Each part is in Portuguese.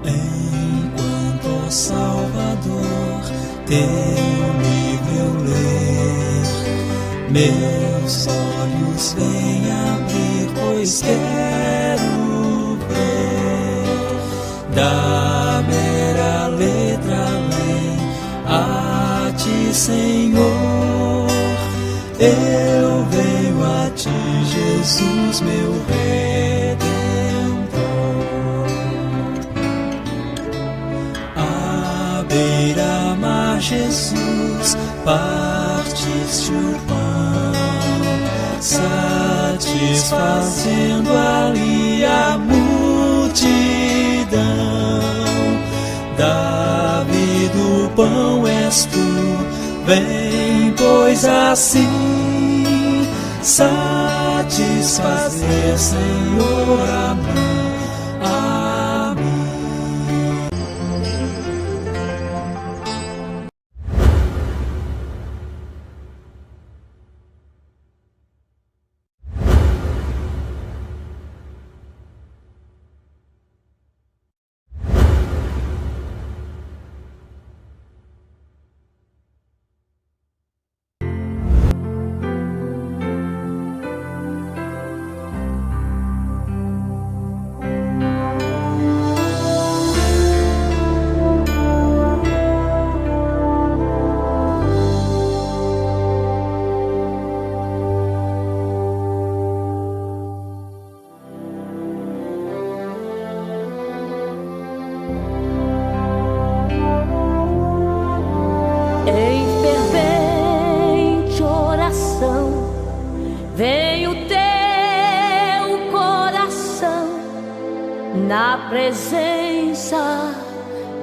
Enquanto, ó Salvador, teu livro eu ler, meus olhos vêm abrir, pois quero ver da mera letra além a ti, Senhor. Eu venho a ti, Jesus, meu Redentor. À beira-mar, Jesus, partiste o pão, satisfazendo ali a multidão. Davi do pão és tu, vem, pois assim satisfazer, Senhor, a mim. Na presença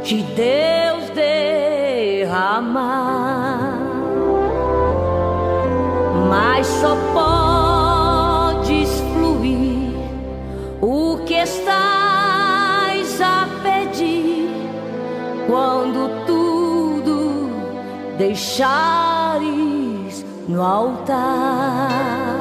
de Deus derramar, mas só podes fluir o que estás a pedir quando tudo deixares no altar.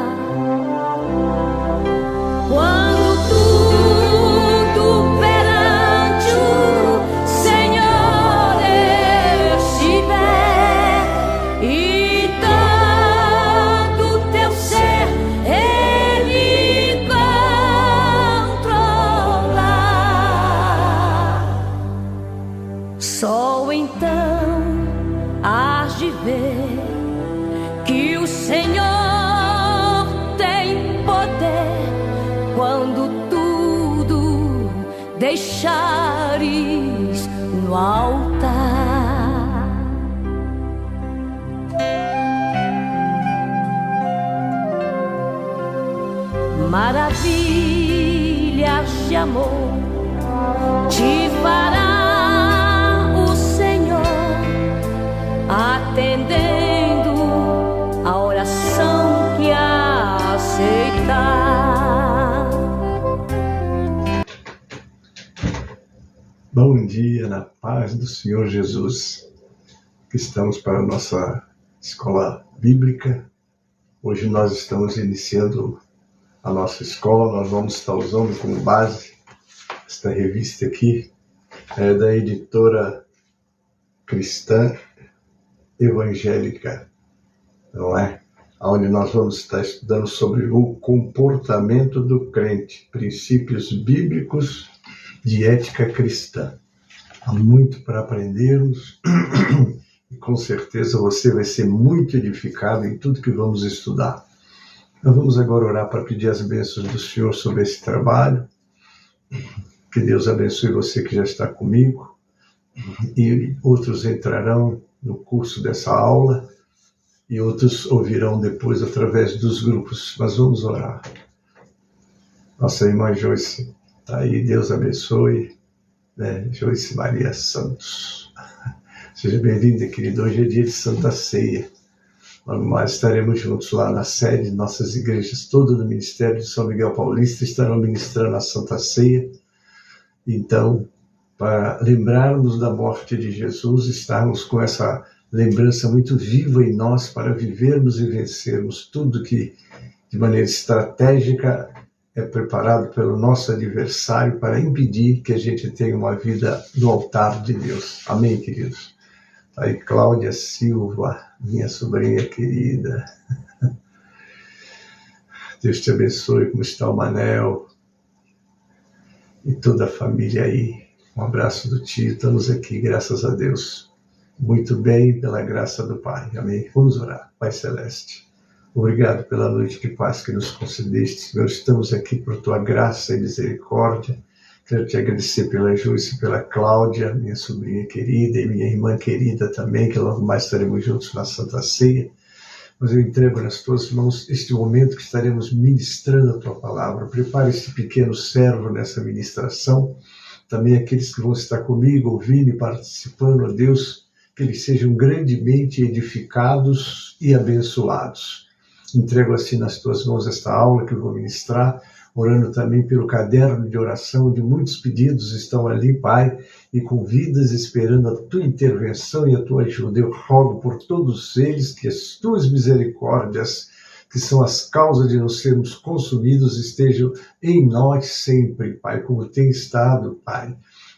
Só então hás de ver que o Senhor tem poder quando tudo deixares no altar. Maravilhas de amor te fará atendendo a oração que aceitar. Bom dia, na paz do Senhor Jesus. Estamos para a nossa escola bíblica. Hoje nós estamos iniciando a nossa escola. Nós vamos estar usando como base esta revista aqui, da editora cristã evangélica, não é? Onde nós vamos estar estudando sobre o comportamento do crente, princípios bíblicos de ética cristã. Há muito para aprendermos e com certeza você vai ser muito edificado em tudo que vamos estudar. Nós vamos agora orar para pedir as bênçãos do Senhor sobre esse trabalho. Que Deus abençoe você que já está comigo e outros entrarão no curso dessa aula e outros ouvirão depois através dos grupos. Mas vamos orar. Nossa irmã Joyce está aí, Deus abençoe, né? Joyce Maria Santos. Seja bem-vinda, querida. Hoje é dia de Santa Ceia. Logo mais estaremos juntos lá na sede de nossas igrejas, todas do Ministério de São Miguel Paulista estarão ministrando a Santa Ceia. Então, para lembrarmos da morte de Jesus, estarmos com essa lembrança muito viva em nós para vivermos e vencermos tudo que, de maneira estratégica, é preparado pelo nosso adversário para impedir que a gente tenha uma vida no altar de Deus. Amém, queridos? Aí, Cláudia Silva, minha sobrinha querida. Deus te abençoe, como está o Manel e toda a família aí. Um abraço do tio, estamos aqui, graças a Deus. Muito bem, pela graça do Pai. Amém? Vamos orar. Pai Celeste, obrigado pela noite de paz que nos concedeste, Senhor. Estamos aqui por tua graça e misericórdia. Quero te agradecer pela Joyce, pela Cláudia, minha sobrinha querida, e minha irmã querida também, que logo mais estaremos juntos na Santa Ceia. Mas eu entrego nas tuas mãos este momento que estaremos ministrando a tua palavra. Prepare este pequeno servo nessa ministração. Também aqueles que vão estar comigo, ouvindo e participando, ó Deus, que eles sejam grandemente edificados e abençoados. Entrego assim nas tuas mãos esta aula que eu vou ministrar, orando também pelo caderno de oração, onde muitos pedidos estão ali, Pai, e com vidas esperando a tua intervenção e a tua ajuda. Eu rogo por todos eles que as tuas misericórdias, que são as causas de não sermos consumidos, estejam em nós sempre, Pai, como tem estado, Pai.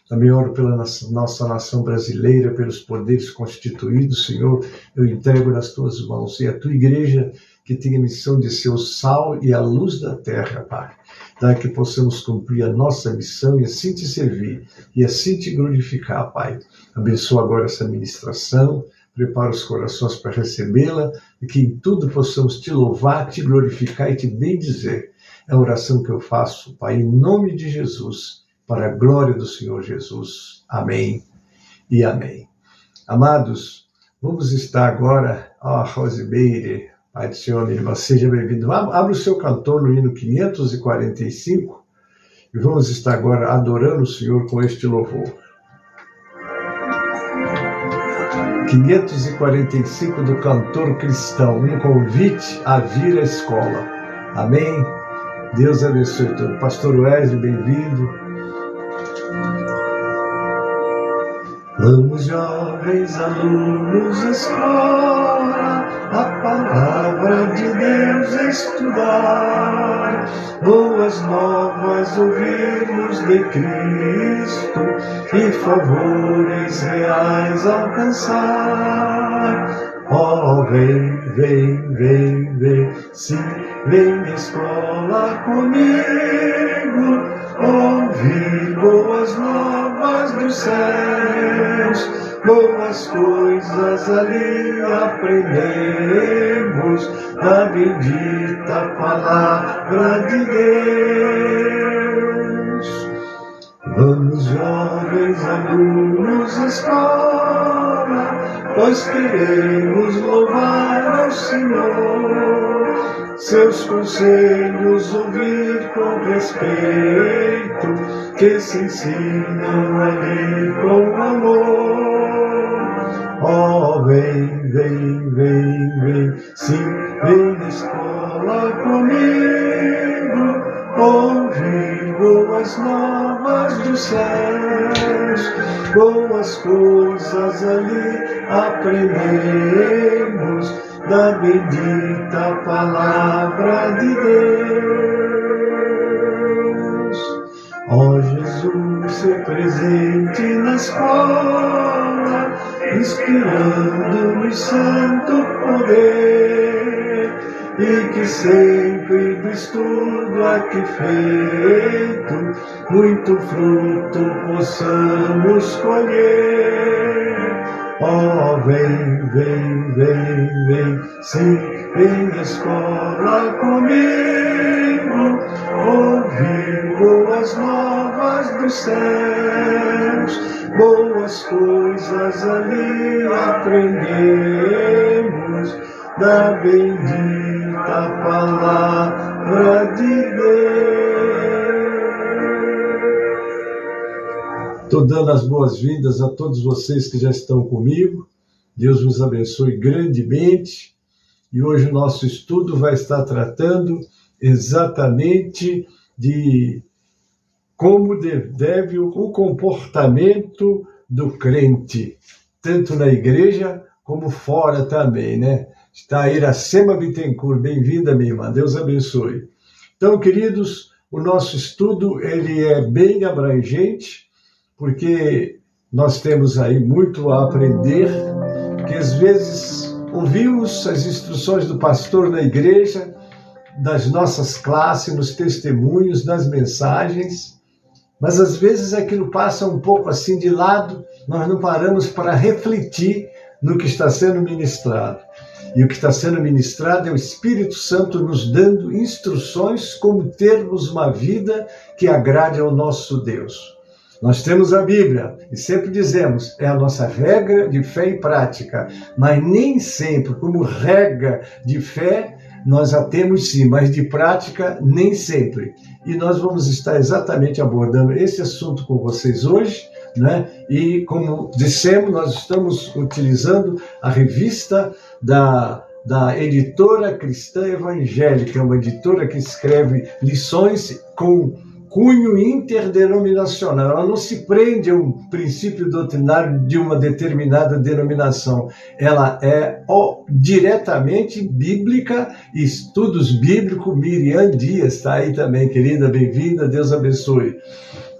Também oro pela nossa nação brasileira, pelos poderes constituídos, Senhor, eu entrego nas tuas mãos. E a tua igreja, que tem a missão de ser o sal e a luz da terra, Pai. Dá que possamos cumprir a nossa missão e assim te servir, e assim te glorificar, Pai. Abençoa agora essa ministração, prepara os corações para recebê-la, e que em tudo possamos te louvar, te glorificar e te bendizer. É a oração que eu faço, Pai, em nome de Jesus, para a glória do Senhor Jesus. Amém e amém. Amados, vamos estar agora, Rosimeire, Pai do Senhor, minha irmã, seja bem-vindo. Abra o seu cantor no hino 545 e vamos estar agora adorando o Senhor com este louvor. 545 do cantor cristão, um convite a vir à escola. Amém? Deus abençoe todo. Pastor Wesley, bem-vindo. Vamos, jovens alunos, escola, a palavra de Deus estudar, boas novas ouvirmos de Cristo e favores reais alcançar. Oh, vem, vem, vem, vem, sim, vem escola comigo, ouvir boas novas dos céus, boas coisas ali aprendemos, da bendita palavra de Deus. Vamos, jovens alunos, escola, pois queremos louvar ao Senhor, seus conselhos ouvir com respeito, que se ensinam ali com amor. Oh, vem, vem, vem, vem, sim, vem na escola comigo, ouvir boas novas dos céus, boas coisas ali aprendemos, da bendita palavra de Deus. Ó Jesus, ser presente na escola, inspirando-nos santo poder, e que sempre do estudo aqui feito, muito fruto possamos colher. Oh, vem, vem, vem, vem, sim, vem na escola comigo, ouvir boas novas dos céus, boas coisas ali aprendemos, da bendita palavra de Deus. Estou dando as boas-vindas a todos vocês que já estão comigo. Deus nos abençoe grandemente. E hoje o nosso estudo vai estar tratando exatamente de como deve o comportamento do crente, tanto na igreja como fora também, né? Está a Iracema Bittencourt, bem-vinda, minha irmã, Deus abençoe. Então, queridos, o nosso estudo ele é bem abrangente, porque nós temos aí muito a aprender, porque às vezes ouvimos as instruções do pastor na igreja, das nossas classes, nos testemunhos, nas mensagens, mas às vezes aquilo passa um pouco assim de lado, nós não paramos para refletir no que está sendo ministrado. E o que está sendo ministrado é o Espírito Santo nos dando instruções como termos uma vida que agrade ao nosso Deus. Nós temos a Bíblia e sempre dizemos, é a nossa regra de fé e prática, mas nem sempre, como regra de fé, nós a temos sim, mas de prática nem sempre. E nós vamos estar exatamente abordando esse assunto com vocês hoje, né? E como dissemos, nós estamos utilizando a revista da Editora Cristã Evangélica, uma editora que escreve lições com cunho interdenominacional. Ela não se prende a um princípio doutrinário de uma determinada denominação. Ela é diretamente bíblica, estudos bíblicos. Miriam Dias está aí também, querida, bem-vinda, Deus abençoe.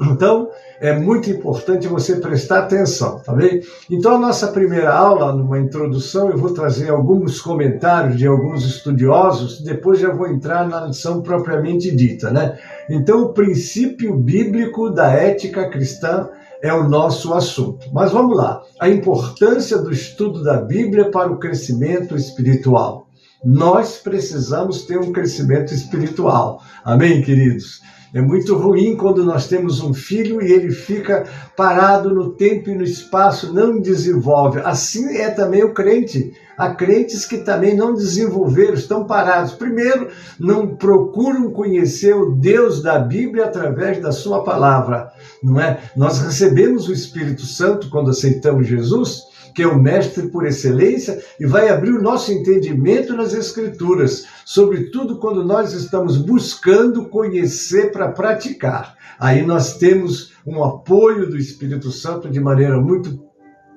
Então, é muito importante você prestar atenção, tá bem? Então, a nossa primeira aula, numa introdução, eu vou trazer alguns comentários de alguns estudiosos, depois já vou entrar na lição propriamente dita, né? Então, o princípio bíblico da ética cristã é o nosso assunto. Mas vamos lá. A importância do estudo da Bíblia para o crescimento espiritual. Nós precisamos ter um crescimento espiritual. Amém, queridos? É muito ruim quando nós temos um filho e ele fica parado no tempo e no espaço, não desenvolve. Assim é também o crente. Há crentes que também não desenvolveram, estão parados. Primeiro, não procuram conhecer o Deus da Bíblia através da sua palavra, não é? Nós recebemos o Espírito Santo quando aceitamos Jesus, que é o mestre por excelência, e vai abrir o nosso entendimento nas Escrituras, sobretudo quando nós estamos buscando conhecer para praticar. Aí nós temos um apoio do Espírito Santo de maneira muito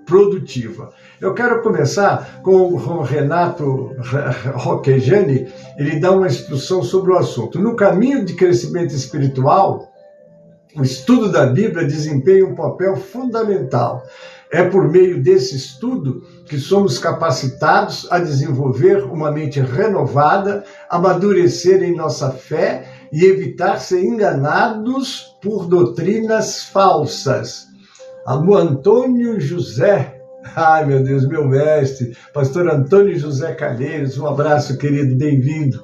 produtiva. Eu quero começar com o Renato Roccheggiani. Ele dá uma instrução sobre o assunto. No caminho de crescimento espiritual, o estudo da Bíblia desempenha um papel fundamental. É por meio desse estudo que somos capacitados a desenvolver uma mente renovada, amadurecer em nossa fé e evitar ser enganados por doutrinas falsas. Antônio José, ai meu Deus, meu mestre, pastor Antônio José Calheiros, um abraço querido, bem-vindo.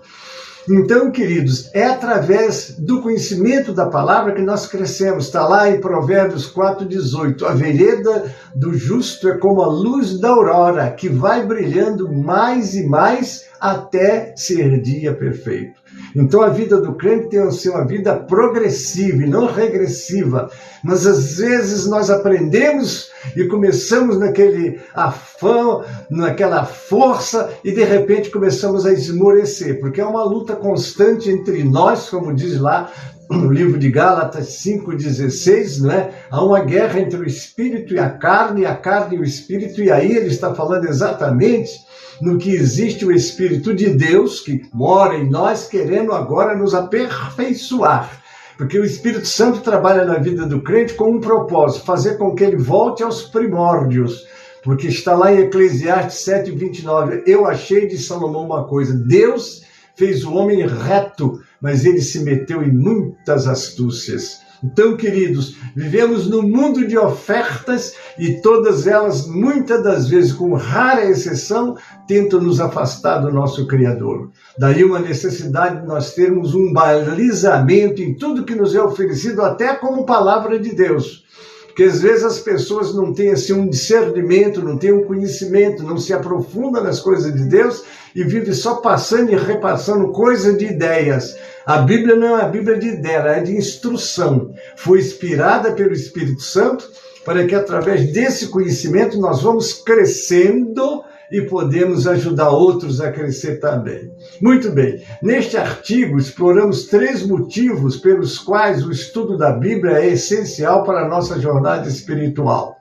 Então, queridos, é através do conhecimento da palavra que nós crescemos. Está lá em Provérbios 4,18. A vereda do justo é como a luz da aurora, que vai brilhando mais e mais até ser dia perfeito. Então, a vida do crente tem que ser uma vida progressiva e não regressiva. Mas, às vezes, nós aprendemos e começamos naquele afã, naquela força, e, de repente, começamos a esmorecer. Porque é uma luta constante entre nós, como diz lá no livro de Gálatas 5,16, né? Há uma guerra entre o espírito e a carne e o espírito, e aí ele está falando exatamente no que existe o Espírito de Deus, que mora em nós, querendo agora nos aperfeiçoar. Porque o Espírito Santo trabalha na vida do crente com um propósito, fazer com que ele volte aos primórdios. Porque está lá em Eclesiastes 7,29, eu achei de Salomão uma coisa, Deus fez o homem reto, mas ele se meteu em muitas astúcias. Então, queridos, vivemos num mundo de ofertas e todas elas, muitas das vezes, com rara exceção, tentam nos afastar do nosso Criador. Daí uma necessidade de nós termos um balizamento em tudo que nos é oferecido, até como palavra de Deus. Porque às vezes as pessoas não têm assim um discernimento, não têm um conhecimento, não se aprofundam nas coisas de Deus e vivem só passando e repassando coisas de ideias. A Bíblia não é a Bíblia de ideia, ela é de instrução. Foi inspirada pelo Espírito Santo para que através desse conhecimento nós vamos crescendo e podemos ajudar outros a crescer também. Muito bem, neste artigo exploramos 3 motivos pelos quais o estudo da Bíblia é essencial para a nossa jornada espiritual.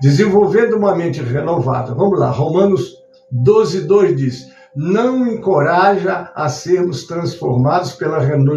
Desenvolvendo uma mente renovada. Vamos lá, Romanos 12,2 diz, não encoraja a sermos transformados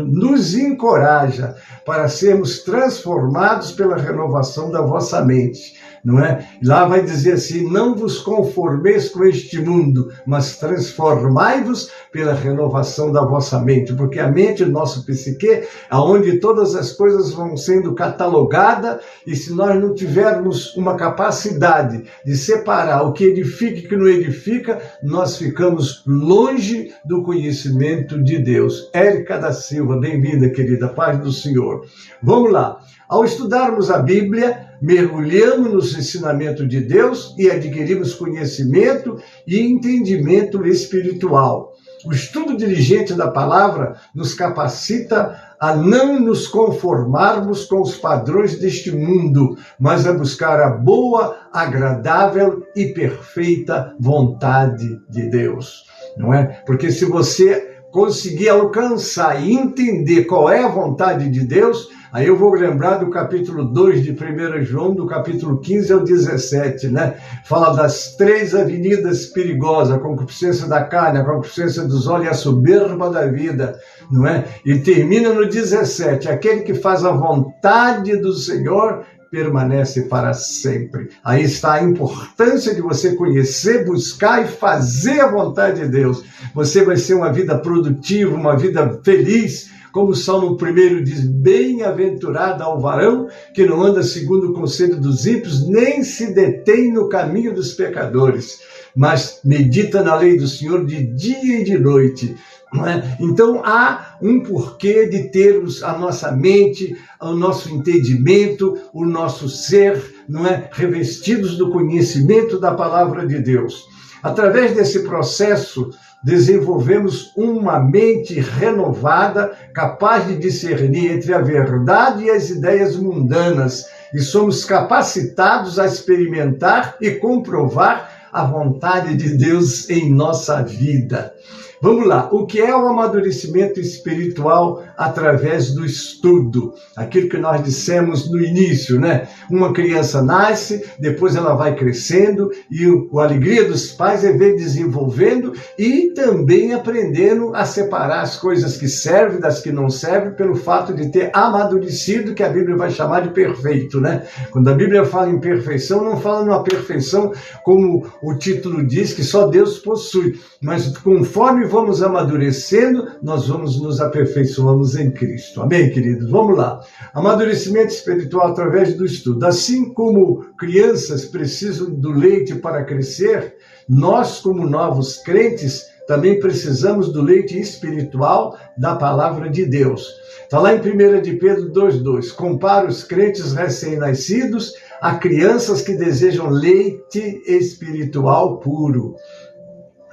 nos encoraja para sermos transformados pela renovação da vossa mente. Não é? Lá vai dizer assim: não vos conformeis com este mundo, mas transformai-vos pela renovação da vossa mente, porque a mente, o nosso psique, aonde todas as coisas vão sendo catalogadas, e se nós não tivermos uma capacidade de separar o que edifica e o que não edifica, nós ficamos longe do conhecimento de Deus. Érica da Silva, bem-vinda, querida, paz do Senhor. Vamos lá. Ao estudarmos a Bíblia, mergulhamos nos ensinamentos de Deus e adquirimos conhecimento e entendimento espiritual. O estudo diligente da palavra nos capacita a não nos conformarmos com os padrões deste mundo, mas a buscar a boa, agradável e perfeita vontade de Deus. Não é? Porque se você conseguir alcançar e entender qual é a vontade de Deus, aí eu vou lembrar do capítulo 2 de 1 João, do capítulo 15 ao 17, né? Fala das 3 avenidas perigosas: a concupiscência da carne, a concupiscência dos olhos e a soberba da vida, não é? E termina no 17: aquele que faz a vontade do Senhor permanece para sempre. Aí está a importância de você conhecer, buscar e fazer a vontade de Deus. Você vai ser uma vida produtiva, uma vida feliz, como o Salmo 1 diz: bem-aventurado ao varão que não anda segundo o conselho dos ímpios, nem se detém no caminho dos pecadores, mas medita na lei do Senhor de dia e de noite. Não é? Então há um porquê de termos a nossa mente, o nosso entendimento, o nosso ser, não é? Revestidos do conhecimento da palavra de Deus. Através desse processo, desenvolvemos uma mente renovada, capaz de discernir entre a verdade e as ideias mundanas, e somos capacitados a experimentar e comprovar a vontade de Deus em nossa vida. Vamos lá, o que é o amadurecimento espiritual através do estudo? Aquilo que nós dissemos no início, né? Uma criança nasce, depois ela vai crescendo, e a alegria dos pais é ver desenvolvendo e também aprendendo a separar as coisas que servem das que não servem, pelo fato de ter amadurecido, que a Bíblia vai chamar de perfeito, né? Quando a Bíblia fala em perfeição, não fala numa perfeição como o título diz, que só Deus possui, mas conforme vamos amadurecendo, nós vamos nos aperfeiçoamos em Cristo. Amém, queridos? Vamos lá. Amadurecimento espiritual através do estudo. Assim como crianças precisam do leite para crescer, nós, como novos crentes, também precisamos do leite espiritual da palavra de Deus. Está lá em 1 de Pedro 2,2. Compara os crentes recém-nascidos a crianças que desejam leite espiritual puro.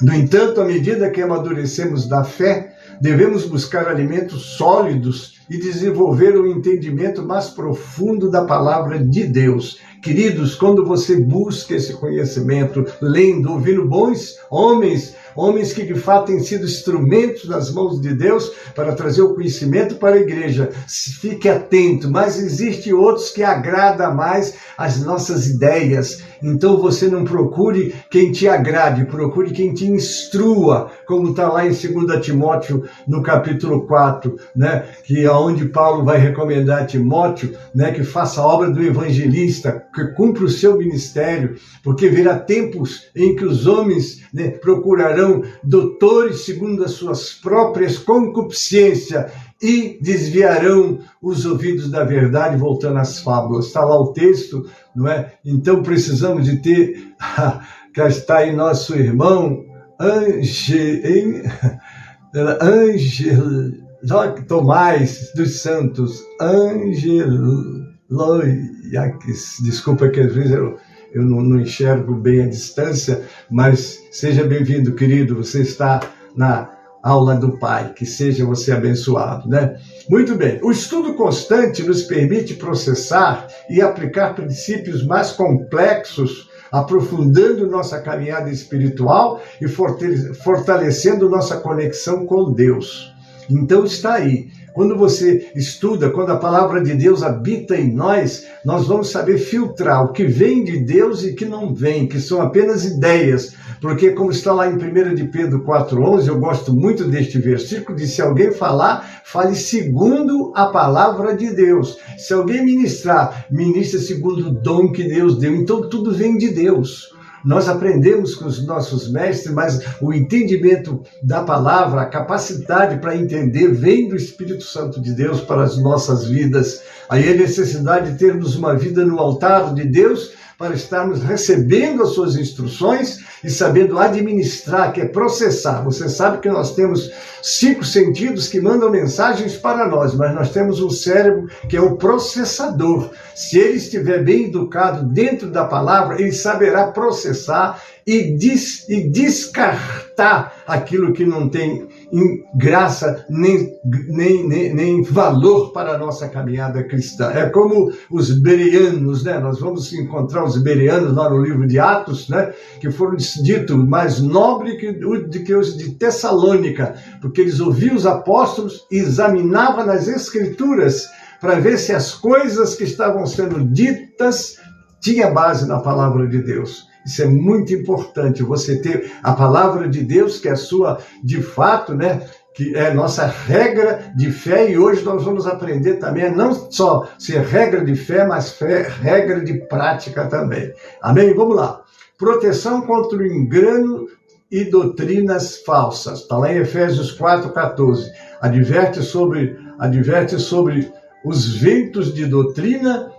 No entanto, à medida que amadurecemos da fé, devemos buscar alimentos sólidos e desenvolver um entendimento mais profundo da palavra de Deus. Queridos, quando você busca esse conhecimento, lendo, ouvindo bons homens que de fato têm sido instrumentos nas mãos de Deus para trazer o conhecimento para a igreja, fique atento, mas existem outros que agradam mais as nossas ideias. Então você não procure quem te agrade, procure quem te instrua, como está lá em 2 Timóteo, no capítulo 4, né? Que é onde Paulo vai recomendar a Timóteo, né? Que faça a obra do evangelista, que cumpra o seu ministério, porque virá tempos em que os homens, né, procurarão doutores segundo as suas próprias concupiscências e desviarão os ouvidos da verdade, voltando às fábulas. Está lá o texto, não é? Então precisamos de ter, cá está aí nosso irmão Tomás dos Santos, desculpa que às vezes eu não enxergo bem a distância, mas seja bem-vindo, querido, você está na aula do Pai, que seja você abençoado, né? Muito bem, o estudo constante nos permite processar e aplicar princípios mais complexos, aprofundando nossa caminhada espiritual e fortalecendo nossa conexão com Deus. Então está aí, Quando você estuda, quando a palavra de Deus habita em nós, nós vamos saber filtrar o que vem de Deus e o que não vem, que são apenas ideias. Porque, como está lá em 1 de Pedro 4,11, eu gosto muito deste versículo, diz: se alguém falar, fale segundo a palavra de Deus. Se alguém ministrar, ministre segundo o dom que Deus deu. Então, tudo vem de Deus. Nós aprendemos com os nossos mestres, mas o entendimento da palavra, a capacidade para entender, vem do Espírito Santo de Deus para as nossas vidas. Aí a necessidade de termos uma vida no altar de Deus, para estarmos recebendo as suas instruções e sabendo administrar, que é processar. Você sabe que nós temos 5 sentidos que mandam mensagens para nós, mas nós temos um cérebro que é o processador. Se ele estiver bem educado dentro da palavra, ele saberá processar e descartar aquilo que não tem graça nem valor para a nossa caminhada cristã. É como os bereanos, né? Nós vamos encontrar os bereanos lá no livro de Atos, né? Que foram ditos mais nobres do que os de Tessalônica, porque eles ouviam os apóstolos e examinavam nas Escrituras para ver se as coisas que estavam sendo ditas tinham base na palavra de Deus. Isso é muito importante, você ter a palavra de Deus, que é a sua, de fato, né, que é a nossa regra de fé, e hoje nós vamos aprender também a não só ser regra de fé, mas regra de prática também. Amém? Vamos lá. Proteção contra o engano e doutrinas falsas. Está lá em Efésios 4,14. Adverte sobre os ventos de doutrina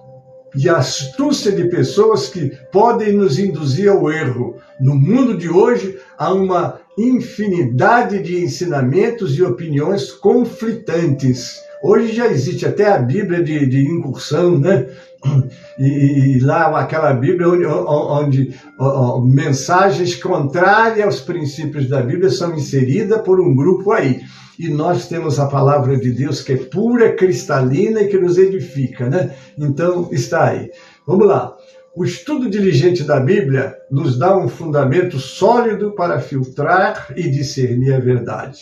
e a astúcia de pessoas que podem nos induzir ao erro. No mundo de hoje, há uma infinidade de ensinamentos e opiniões conflitantes. Hoje já existe até a Bíblia de incursão, né? E lá aquela Bíblia onde mensagens contrárias aos princípios da Bíblia são inseridas por um grupo aí. E nós temos a palavra de Deus que é pura, cristalina e que nos edifica, né? Então, está aí. Vamos lá. O estudo diligente da Bíblia nos dá um fundamento sólido para filtrar e discernir a verdade.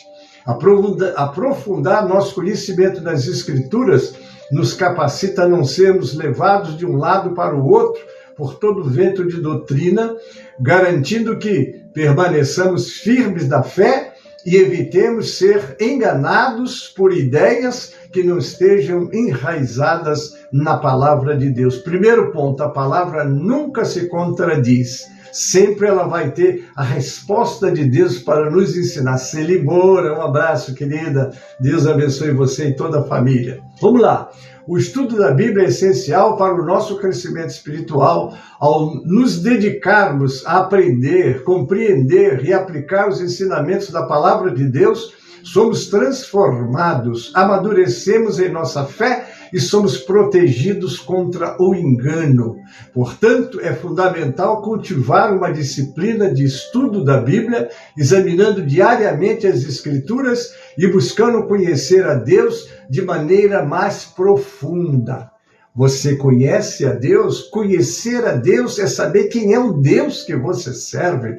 Aprofundar nosso conhecimento das Escrituras nos capacita a não sermos levados de um lado para o outro por todo vento de doutrina, garantindo que permaneçamos firmes da fé e evitemos ser enganados por ideias que não estejam enraizadas na palavra de Deus. Primeiro ponto, a palavra nunca se contradiz. Sempre ela vai ter a resposta de Deus para nos ensinar. Celi Moura, um abraço, querida. Deus abençoe você e toda a família. Vamos lá. O estudo da Bíblia é essencial para o nosso crescimento espiritual. Ao nos dedicarmos a aprender, compreender e aplicar os ensinamentos da palavra de Deus, somos transformados, amadurecemos em nossa fé e somos protegidos contra o engano. Portanto, é fundamental cultivar uma disciplina de estudo da Bíblia, examinando diariamente as Escrituras e buscando conhecer a Deus de maneira mais profunda. Você conhece a Deus? Conhecer a Deus é saber quem é o Deus que você serve.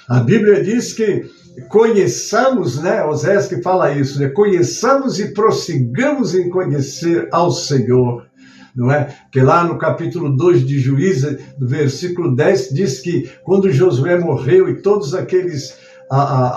A Bíblia diz que conheçamos, né? Oséias que fala isso, né? Conheçamos e prossigamos em conhecer ao Senhor, não é? Porque lá no capítulo 2 de Juízes, no versículo 10, diz que quando Josué morreu e todos aqueles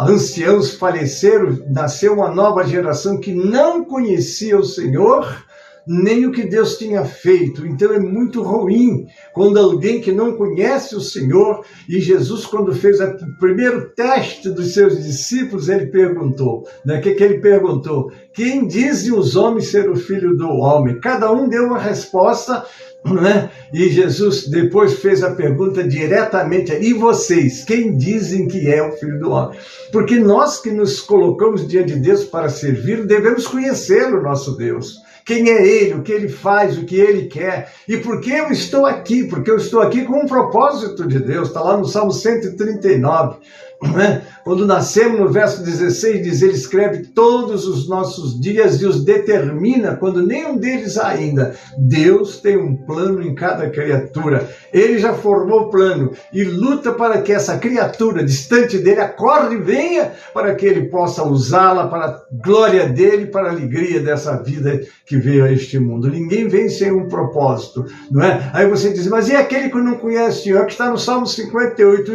anciãos faleceram, nasceu uma nova geração que não conhecia o Senhor, nem o que Deus tinha feito. Então é muito ruim quando alguém que não conhece o Senhor, e Jesus, quando fez o primeiro teste dos seus discípulos, ele perguntou, né? O que ele perguntou? Quem dizem os homens ser o Filho do Homem? Cada um deu uma resposta, né? E Jesus depois fez a pergunta diretamente, e vocês, quem dizem que é o Filho do Homem? Porque nós que nos colocamos diante de Deus para servir, devemos conhecer o nosso Deus. Quem é Ele, o que Ele faz, o que Ele quer. E por que eu estou aqui? Porque eu estou aqui com um propósito de Deus. Está lá no Salmo 139. Quando nascemos, no verso 16, diz, ele escreve todos os nossos dias e os determina, quando nenhum deles ainda. Deus tem um plano em cada criatura. Ele já formou o plano e luta para que essa criatura distante dele acorde e venha, para que ele possa usá-la para a glória dele, para a alegria dessa vida que veio a este mundo. Ninguém vem sem um propósito, não é? Aí você diz, mas e aquele que não conhece o Senhor, que está no Salmo 58,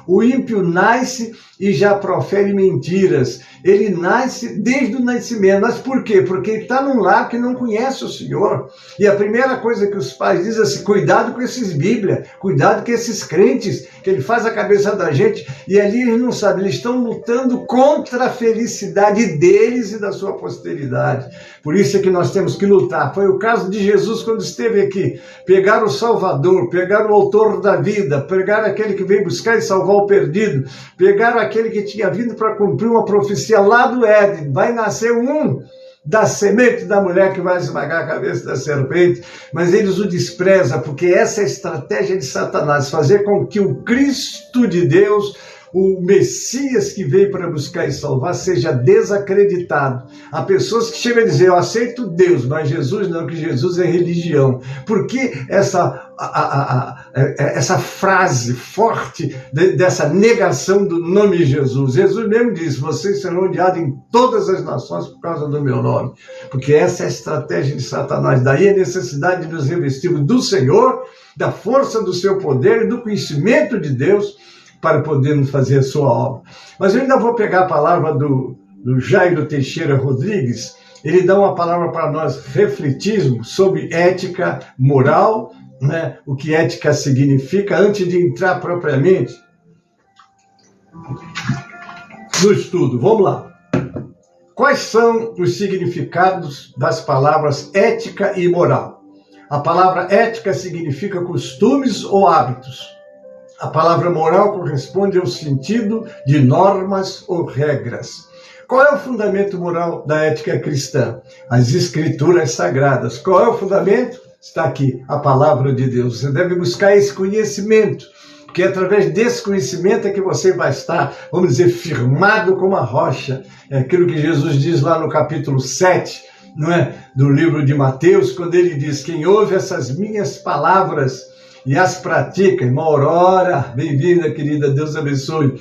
o ímpio nasce e já profere mentiras. Ele nasce desde o nascimento. Mas por quê? Porque ele está num lar que não conhece o Senhor. E a primeira coisa que os pais dizem é assim, cuidado com esses Bíblia, cuidado com esses crentes, que ele faz a cabeça da gente, e ali eles não sabem, eles estão lutando contra a felicidade deles e da sua posteridade. Por isso é que nós temos que lutar. Foi o caso de Jesus quando esteve aqui. Pegar o Salvador, pegar o autor da vida, pegar aquele que veio buscar e salvar o perdido, pegar aquele que tinha vindo para cumprir uma profecia lá do Éden. Vai nascer um da semente da mulher que vai esmagar a cabeça da serpente, mas eles o desprezam, porque essa é a estratégia de Satanás, fazer com que o Cristo de Deus, o Messias que veio para buscar e salvar, seja desacreditado. Há pessoas que chegam a dizer, eu aceito Deus, mas Jesus não, que Jesus é religião. Por que essa frase forte dessa negação do nome Jesus? Jesus mesmo disse, vocês serão odiados em todas as nações por causa do meu nome. Porque essa é a estratégia de Satanás. Daí a necessidade de nos revestirmos do Senhor, da força do seu poder e do conhecimento de Deus, para podermos fazer a sua obra. Mas eu ainda vou pegar a palavra do Jairo Teixeira Rodrigues. Ele dá uma palavra para nós refletirmos sobre ética moral, né? O que ética significa, antes de entrar propriamente no estudo. Vamos lá. Quais são os significados das palavras ética e moral? A palavra ética significa costumes ou hábitos. A palavra moral corresponde ao sentido de normas ou regras. Qual é o fundamento moral da ética cristã? As escrituras sagradas. Qual é o fundamento? Está aqui, a palavra de Deus. Você deve buscar esse conhecimento, porque é através desse conhecimento é que você vai estar, vamos dizer, firmado como a rocha. É aquilo que Jesus diz lá no capítulo 7, não é? Do livro de Mateus, quando ele diz, quem ouve essas minhas palavras e as pratica, irmã Aurora, bem-vinda, querida, Deus abençoe.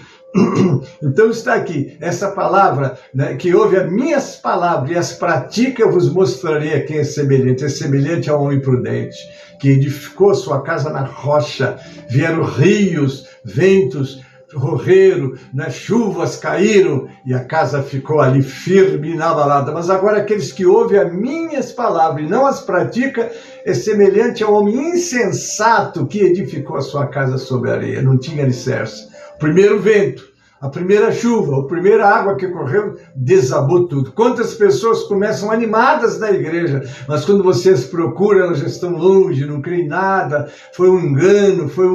Então está aqui, essa palavra, né, que ouve as minhas palavras e as pratica, eu vos mostrarei a quem é semelhante ao homem prudente, que edificou sua casa na rocha, vieram rios, ventos, roeram, né, chuvas caíram e a casa ficou ali firme e inabalada. Mas agora aqueles que ouvem as minhas palavras e não as praticam é semelhante ao homem insensato que edificou a sua casa sobre a areia, não tinha alicerce. O primeiro vento, a primeira chuva, a primeira água que correu, desabou tudo. Quantas pessoas começam animadas na igreja, mas quando vocês procuram, elas já estão longe, não creem em nada, foi um engano, foi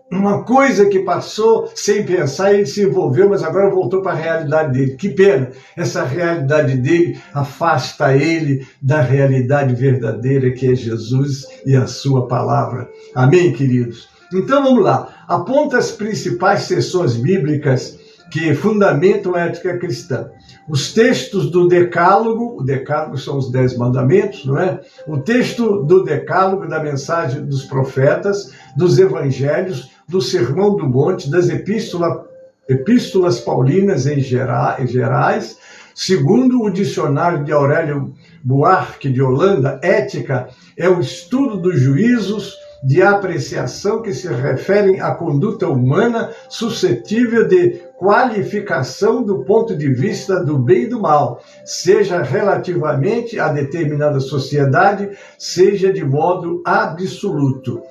uma coisa que passou sem pensar, ele se envolveu, mas agora voltou para a realidade dele. Que pena, essa realidade dele afasta ele da realidade verdadeira que é Jesus e a sua palavra. Amém, queridos? Então vamos lá, aponta as principais seções bíblicas que fundamentam a ética cristã. Os textos do Decálogo, o Decálogo são os 10 mandamentos, não é? O texto do Decálogo, da mensagem dos profetas, dos evangelhos, do Sermão do Monte, das epístolas paulinas em gerais. Segundo o dicionário de Aurélio Buarque de Holanda, ética é o estudo dos juízos de apreciação que se referem à conduta humana suscetível de qualificação do ponto de vista do bem e do mal, seja relativamente a determinada sociedade, seja de modo absoluto.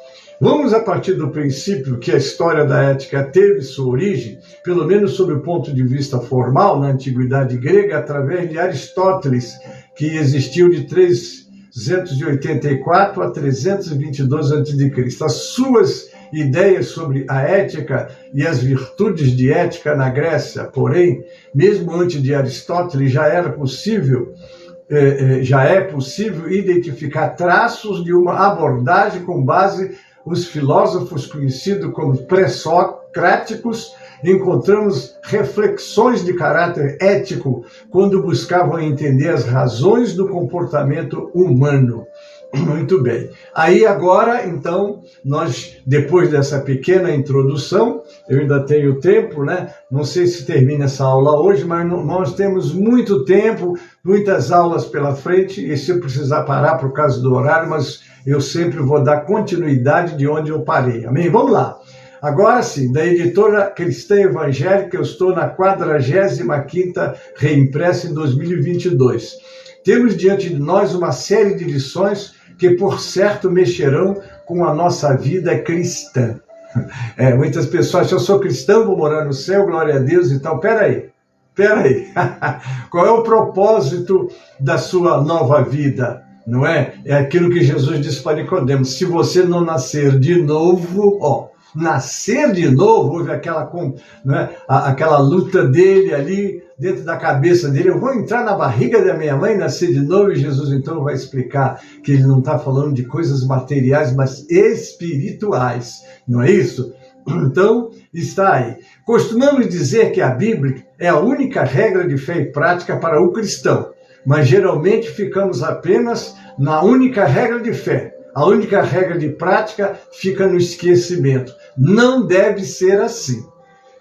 Vamos a partir do princípio que a história da ética teve sua origem, pelo menos sob o ponto de vista formal, na antiguidade grega, através de Aristóteles, que existiu de 384 a 322 a.C. As suas ideias sobre a ética e as virtudes de ética na Grécia, porém, mesmo antes de Aristóteles, já é possível identificar traços de uma abordagem com base os filósofos conhecidos como pré-socráticos, encontramos reflexões de caráter ético quando buscavam entender as razões do comportamento humano. Muito bem. Aí agora, então, nós, depois dessa pequena introdução, eu ainda tenho tempo, né? Não sei se termina essa aula hoje, mas nós temos muito tempo, muitas aulas pela frente, e se eu precisar parar por causa do horário, mas eu sempre vou dar continuidade de onde eu parei. Amém? Vamos lá. Agora sim, da editora Cristã Evangélica, eu estou na 45ª reimpressa em 2022. Temos diante de nós uma série de lições que, por certo, mexerão com a nossa vida cristã. Muitas pessoas acham, eu sou cristão, vou morar no céu, glória a Deus, então, peraí. Qual é o propósito da sua nova vida? Não é? É aquilo que Jesus disse para Nicodemos, se você não nascer de novo, nascer de novo, houve aquela luta dele ali, dentro da cabeça dele, eu vou entrar na barriga da minha mãe, nascer de novo, e Jesus então vai explicar que ele não está falando de coisas materiais, mas espirituais, não é isso? Então, está aí. Costumamos dizer que a Bíblia é a única regra de fé e prática para o cristão, mas geralmente ficamos apenas na única regra de fé. A única regra de prática fica no esquecimento. Não deve ser assim,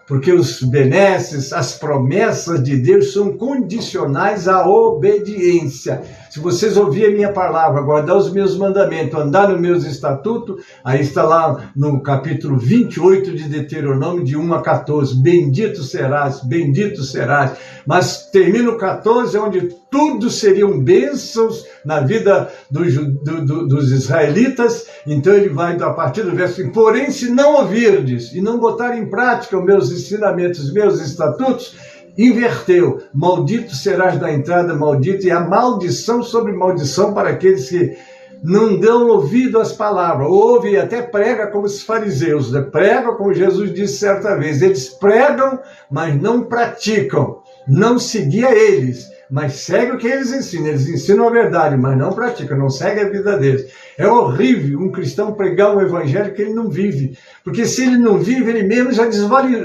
porque os benesses, as promessas de Deus são condicionais à obediência. Se vocês ouvirem a minha palavra, guardar os meus mandamentos, andar nos meus estatutos, aí está lá no capítulo 28 de Deuteronômio, de 1 a 14, bendito serás, bendito serás. Mas termina o 14, onde tudo seriam bênçãos na vida dos israelitas. Então ele vai a partir do verso 5, porém se não ouvirdes e não botar em prática os meus ensinamentos, meus estatutos, inverteu, maldito serás da entrada, maldito, e a maldição sobre maldição para aqueles que não dão ouvido às palavras, ouve e até prega como os fariseus, né? Pregam como Jesus disse certa vez, eles pregam, mas não praticam, não seguia eles, mas segue o que eles ensinam a verdade, mas não praticam, não segue a vida deles. É horrível um cristão pregar um evangelho que ele não vive, porque se ele não vive, ele mesmo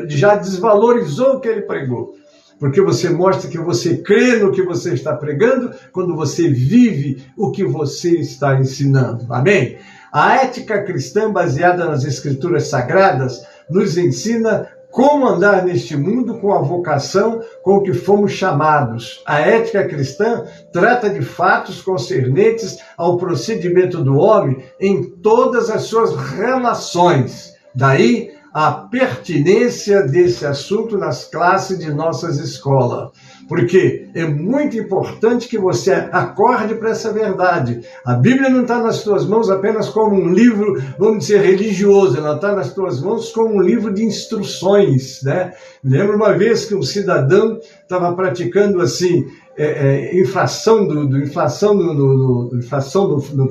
já desvalorizou o que ele pregou. Porque você mostra que você crê no que você está pregando quando você vive o que você está ensinando. Amém? A ética cristã baseada nas Escrituras Sagradas nos ensina como andar neste mundo com a vocação com que fomos chamados. A ética cristã trata de fatos concernentes ao procedimento do homem em todas as suas relações. Daí a pertinência desse assunto nas classes de nossas escolas. Porque é muito importante que você acorde para essa verdade. A Bíblia não está nas tuas mãos apenas como um livro, vamos dizer, religioso, ela está nas tuas mãos como um livro de instruções, né? Me lembro uma vez que um cidadão estava praticando assim, infração no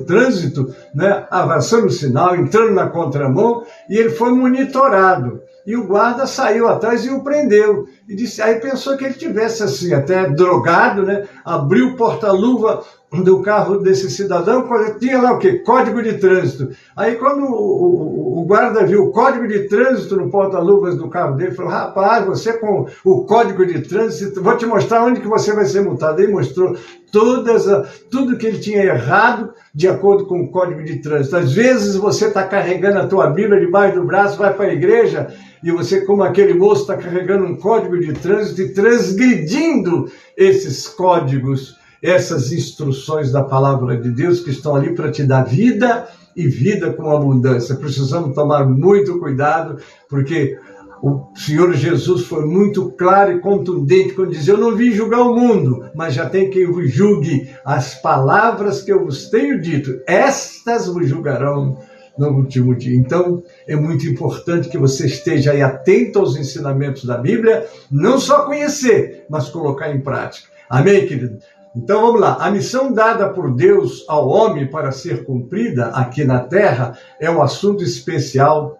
trânsito, né? Avançando o sinal, entrando na contramão, e ele foi monitorado. E o guarda saiu atrás e o prendeu. E disse, aí pensou que ele tivesse assim, até drogado, né? Abriu o porta-luva do carro desse cidadão, tinha lá o quê? Código de trânsito. Aí quando o guarda viu o código de trânsito no porta-luvas do carro dele, falou, rapaz, você com o código de trânsito, vou te mostrar onde que você vai ser multado. Aí mostrou tudo que ele tinha errado de acordo com o código de trânsito. Às vezes você está carregando a tua Bíblia debaixo do braço, vai para a igreja, e você, como aquele moço, está carregando um código de trânsito e transgredindo esses códigos, essas instruções da palavra de Deus que estão ali para te dar vida e vida com abundância. Precisamos tomar muito cuidado, porque o Senhor Jesus foi muito claro e contundente quando dizia, eu não vim julgar o mundo, mas já tem quem vos julgue. As palavras que eu vos tenho dito, estas vos julgarão no último dia. Então, é muito importante que você esteja aí atento aos ensinamentos da Bíblia, não só conhecer, mas colocar em prática. Amém, querido? Então, vamos lá. A missão dada por Deus ao homem para ser cumprida aqui na Terra é um assunto especial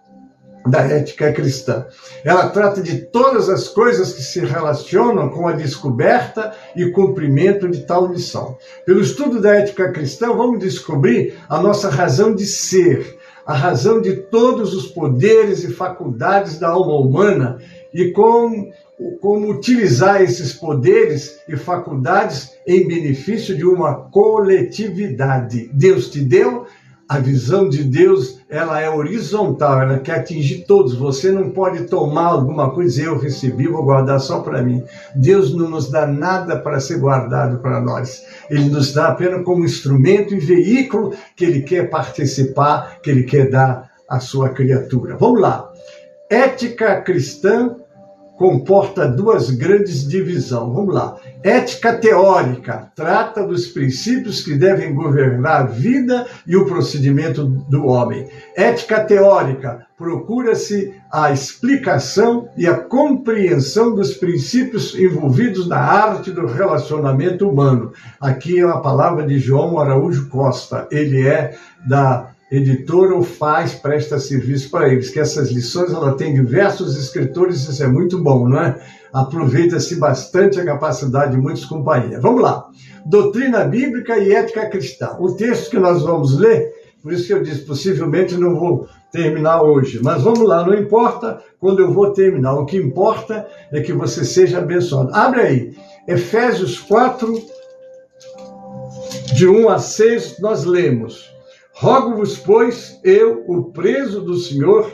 da ética cristã. Ela trata de todas as coisas que se relacionam com a descoberta e cumprimento de tal missão. Pelo estudo da ética cristã, vamos descobrir a nossa razão de ser, a razão de todos os poderes e faculdades da alma humana e como utilizar esses poderes e faculdades em benefício de uma coletividade. Deus te deu, a visão de Deus, ela é horizontal, ela quer atingir todos. Você não pode tomar alguma coisa e dizer, eu recebi, vou guardar só para mim. Deus não nos dá nada para ser guardado para nós. Ele nos dá apenas como instrumento e veículo que Ele quer participar, que Ele quer dar à sua criatura. Vamos lá. Ética cristã comporta duas grandes divisões. Vamos lá. Ética teórica trata dos princípios que devem governar a vida e o procedimento do homem. Ética teórica procura-se a explicação e a compreensão dos princípios envolvidos na arte do relacionamento humano. Aqui é a palavra de João Araújo Costa. Ele é da editora ou presta serviço para eles, que essas lições ela tem diversos escritores, isso é muito bom, não é? Aproveita-se bastante a capacidade de muitos companheiros. Vamos lá. Doutrina bíblica e ética cristã. O texto que nós vamos ler, por isso que eu disse, possivelmente não vou terminar hoje, mas vamos lá, não importa quando eu vou terminar, o que importa é que você seja abençoado. Abre aí, Efésios 4, de 1 a 6, nós lemos: Rogo-vos, pois, eu, o preso do Senhor,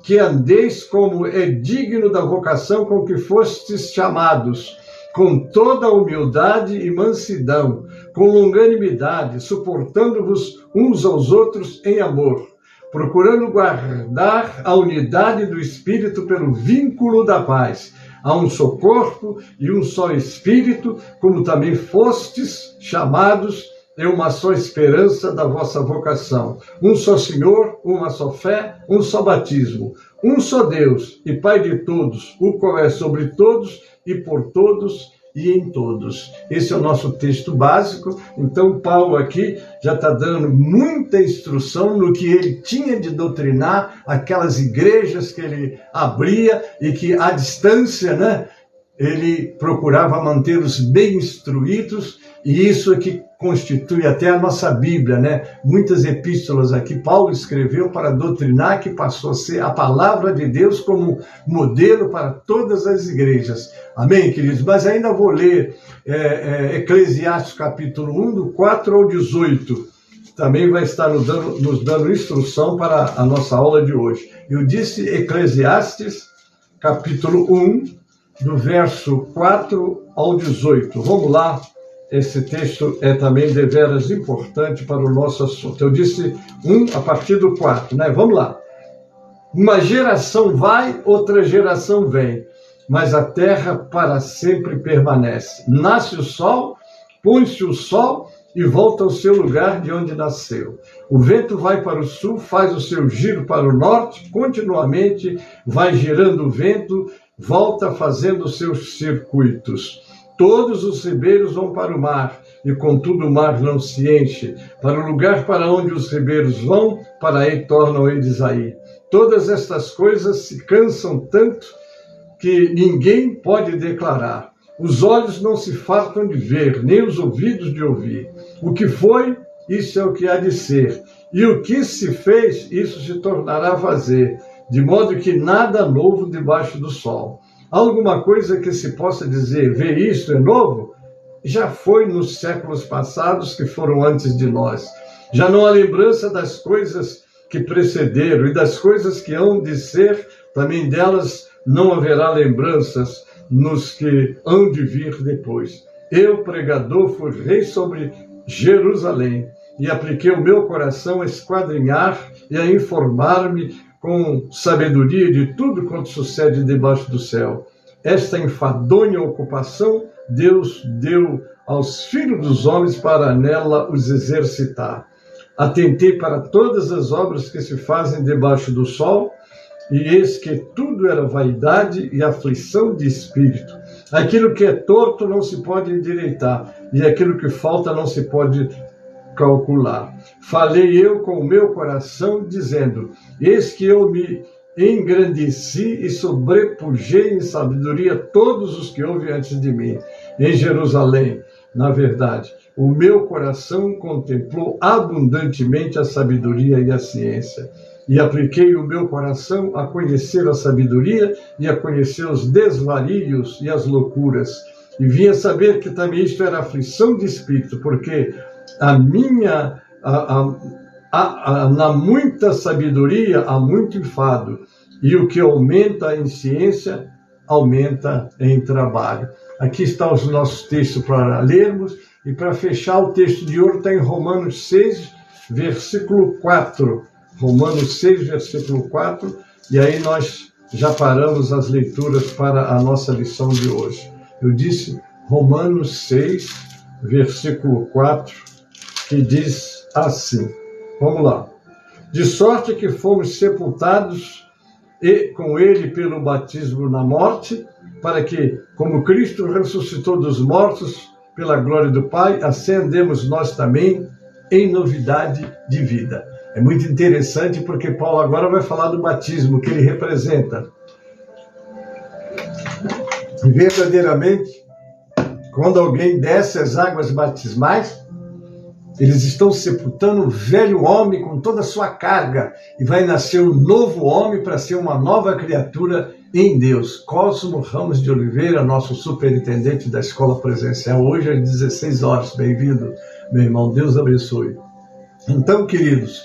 que andeis como é digno da vocação com que fostes chamados, com toda humildade e mansidão, com longanimidade, suportando-vos uns aos outros em amor, procurando guardar a unidade do Espírito pelo vínculo da paz. Há um só corpo e um só Espírito, como também fostes chamados, é uma só esperança da vossa vocação. Um só Senhor, uma só fé, um só batismo. Um só Deus e Pai de todos, o qual é sobre todos e por todos e em todos. Esse é o nosso texto básico. Então, Paulo aqui já está dando muita instrução no que ele tinha de doutrinar aquelas igrejas que ele abria e que, à distância, né, ele procurava mantê-los bem instruídos, e isso é que constitui até a nossa Bíblia, né? Muitas epístolas aqui Paulo escreveu para doutrinar, que passou a ser a palavra de Deus como modelo para todas as igrejas. Amém, queridos? Mas ainda vou ler Eclesiastes capítulo 1, do 4 ao 18. Também vai estar nos dando instrução para a nossa aula de hoje. Eu disse Eclesiastes capítulo 1, do verso 4 ao 18. Vamos lá. Esse texto é também deveras importante para o nosso assunto. Eu disse 1 a partir do 4, né? Vamos lá. Uma geração vai, outra geração vem, mas a terra para sempre permanece. Nasce o sol, põe-se o sol e volta ao seu lugar de onde nasceu. O vento vai para o sul, faz o seu giro para o norte, continuamente vai girando o vento, volta fazendo os seus circuitos. Todos os ribeiros vão para o mar, e contudo o mar não se enche. Para o lugar para onde os ribeiros vão, para aí tornam eles a ir. Todas estas coisas se cansam tanto que ninguém pode declarar. Os olhos não se fartam de ver, nem os ouvidos de ouvir. O que foi, isso é o que há de ser. E o que se fez, isso se tornará a fazer. De modo que nada novo debaixo do sol. Alguma coisa que se possa dizer, ver isto é novo? Já foi nos séculos passados que foram antes de nós. Já não há lembrança das coisas que precederam, e das coisas que hão de ser, também delas não haverá lembranças nos que hão de vir depois. Eu, pregador, fui rei sobre Jerusalém, e apliquei o meu coração a esquadrinhar e a informar-me com sabedoria de tudo quanto sucede debaixo do céu. Esta enfadonha ocupação Deus deu aos filhos dos homens para nela os exercitar. Atentei para todas as obras que se fazem debaixo do sol, e eis que tudo era vaidade e aflição de espírito. Aquilo que é torto não se pode endireitar, e aquilo que falta não se pode calcular. Falei eu com o meu coração, dizendo, eis que eu me engrandeci e sobrepujei em sabedoria todos os que houve antes de mim. Em Jerusalém, na verdade, o meu coração contemplou abundantemente a sabedoria e a ciência. e apliquei o meu coração a conhecer a sabedoria e a conhecer os desvarios e as loucuras. E vim a saber que também isto era aflição de espírito, porque na muita sabedoria há muito enfado, e o que aumenta em ciência, aumenta em trabalho. Aqui estão os nossos textos para lermos, e para fechar o texto de hoje está em Romanos 6, versículo 4. Romanos 6, versículo 4, e aí nós já paramos as leituras para a nossa lição de hoje. Eu disse Romanos 6, versículo 4, que diz assim, vamos lá. De sorte que fomos sepultados com ele pelo batismo na morte, para que, como Cristo ressuscitou dos mortos pela glória do Pai, assim andemos nós também em novidade de vida. É muito interessante porque Paulo agora vai falar do batismo que ele representa. E verdadeiramente, quando alguém desce as águas batismais, eles estão sepultando o velho homem com toda a sua carga e vai nascer um novo homem para ser uma nova criatura em Deus. Cosmo Ramos de Oliveira, nosso superintendente da escola presencial, hoje às 16 horas. Bem-vindo, meu irmão. Deus abençoe. Então, queridos,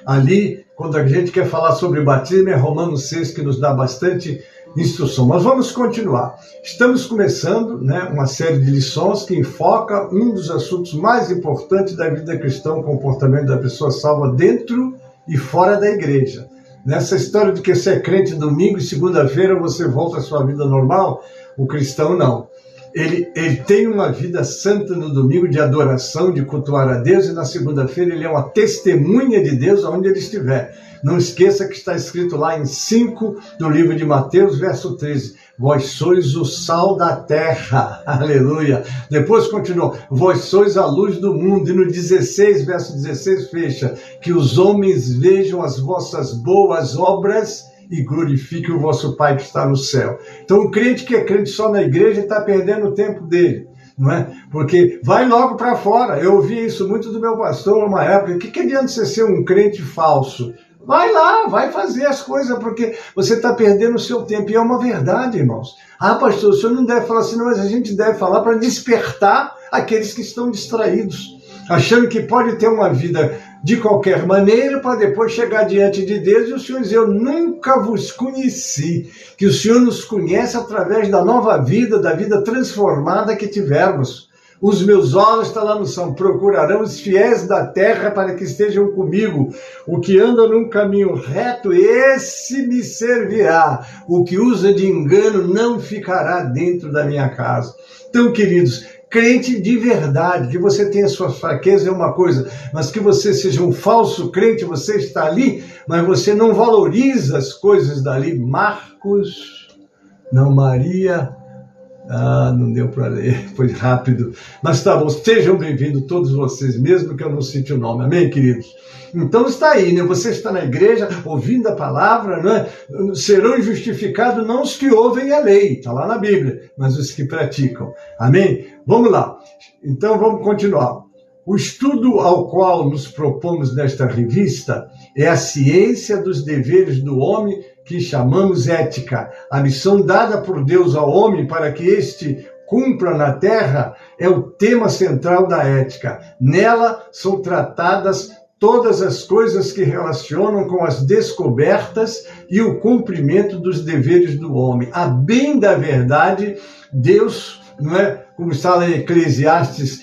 ali, quando a gente quer falar sobre batismo, é Romanos 6 que nos dá bastante instrução. Mas vamos continuar. Estamos começando uma série de lições que enfoca um dos assuntos mais importantes da vida cristã, o comportamento da pessoa salva dentro e fora da igreja. Nessa história de que você é crente domingo e segunda-feira você volta à sua vida normal, o cristão não. Ele tem uma vida santa no domingo de adoração, de cultuar a Deus, e na segunda-feira ele é uma testemunha de Deus onde ele estiver. Não esqueça que está escrito lá em 5 do livro de Mateus, verso 13. Vós sois o sal da terra. Aleluia. Depois continua. Vós sois a luz do mundo. E no 16, verso 16, fecha. Que os homens vejam as vossas boas obras e glorifiquem o vosso Pai que está no céu. Então o crente que é crente só na igreja está perdendo o tempo dele. Não é? Porque vai logo para fora. Eu ouvi isso muito do meu pastor numa época. O que adianta você ser um crente falso? Vai lá, vai fazer as coisas, porque você está perdendo o seu tempo. E é uma verdade, irmãos. Ah, pastor, o senhor não deve falar assim, não, mas a gente deve falar para despertar aqueles que estão distraídos, achando que pode ter uma vida de qualquer maneira para depois chegar diante de Deus e o Senhor dizer, eu nunca vos conheci. Que o Senhor nos conhece através da nova vida, da vida transformada que tivermos. Os meus olhos, está lá no Salmo, procurarão os fiéis da terra para que estejam comigo. O que anda num caminho reto, esse me servirá. O que usa de engano não ficará dentro da minha casa. Então, queridos, crente de verdade, que você tenha sua fraqueza é uma coisa, mas que você seja um falso crente, você está ali, mas você não valoriza as coisas dali. Maria... não deu para ler, foi rápido. Mas tá bom, sejam bem-vindos todos vocês, mesmo que eu não cite o nome. Amém, queridos? Então está aí, Você está na igreja, ouvindo a palavra, Serão justificados não os que ouvem a lei, está lá na Bíblia, mas os que praticam. Amém? Vamos lá. Então vamos continuar. O estudo ao qual nos propomos nesta revista é a ciência dos deveres do homem, que chamamos ética. A missão dada por Deus ao homem para que este cumpra na terra é o tema central da ética. Nela são tratadas todas as coisas que relacionam com as descobertas e o cumprimento dos deveres do homem. A bem da verdade, Deus, como está lá em Eclesiastes,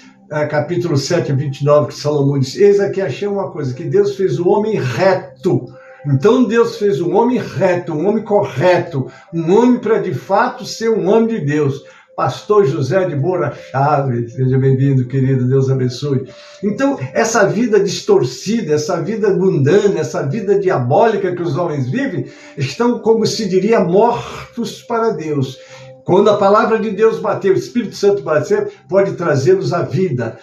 capítulo 7, 29, que Salomão diz, eis aqui achei uma coisa, que Deus fez o homem reto. Então Deus fez um homem reto, um homem correto, um homem para de fato ser um homem de Deus. Pastor José de Moura Chaves, seja bem-vindo, querido, Deus abençoe. Então, essa vida distorcida, essa vida mundana, essa vida diabólica que os homens vivem, estão, como se diria, mortos para Deus. Quando a palavra de Deus bater, o Espírito Santo bater, pode trazê-los à vida,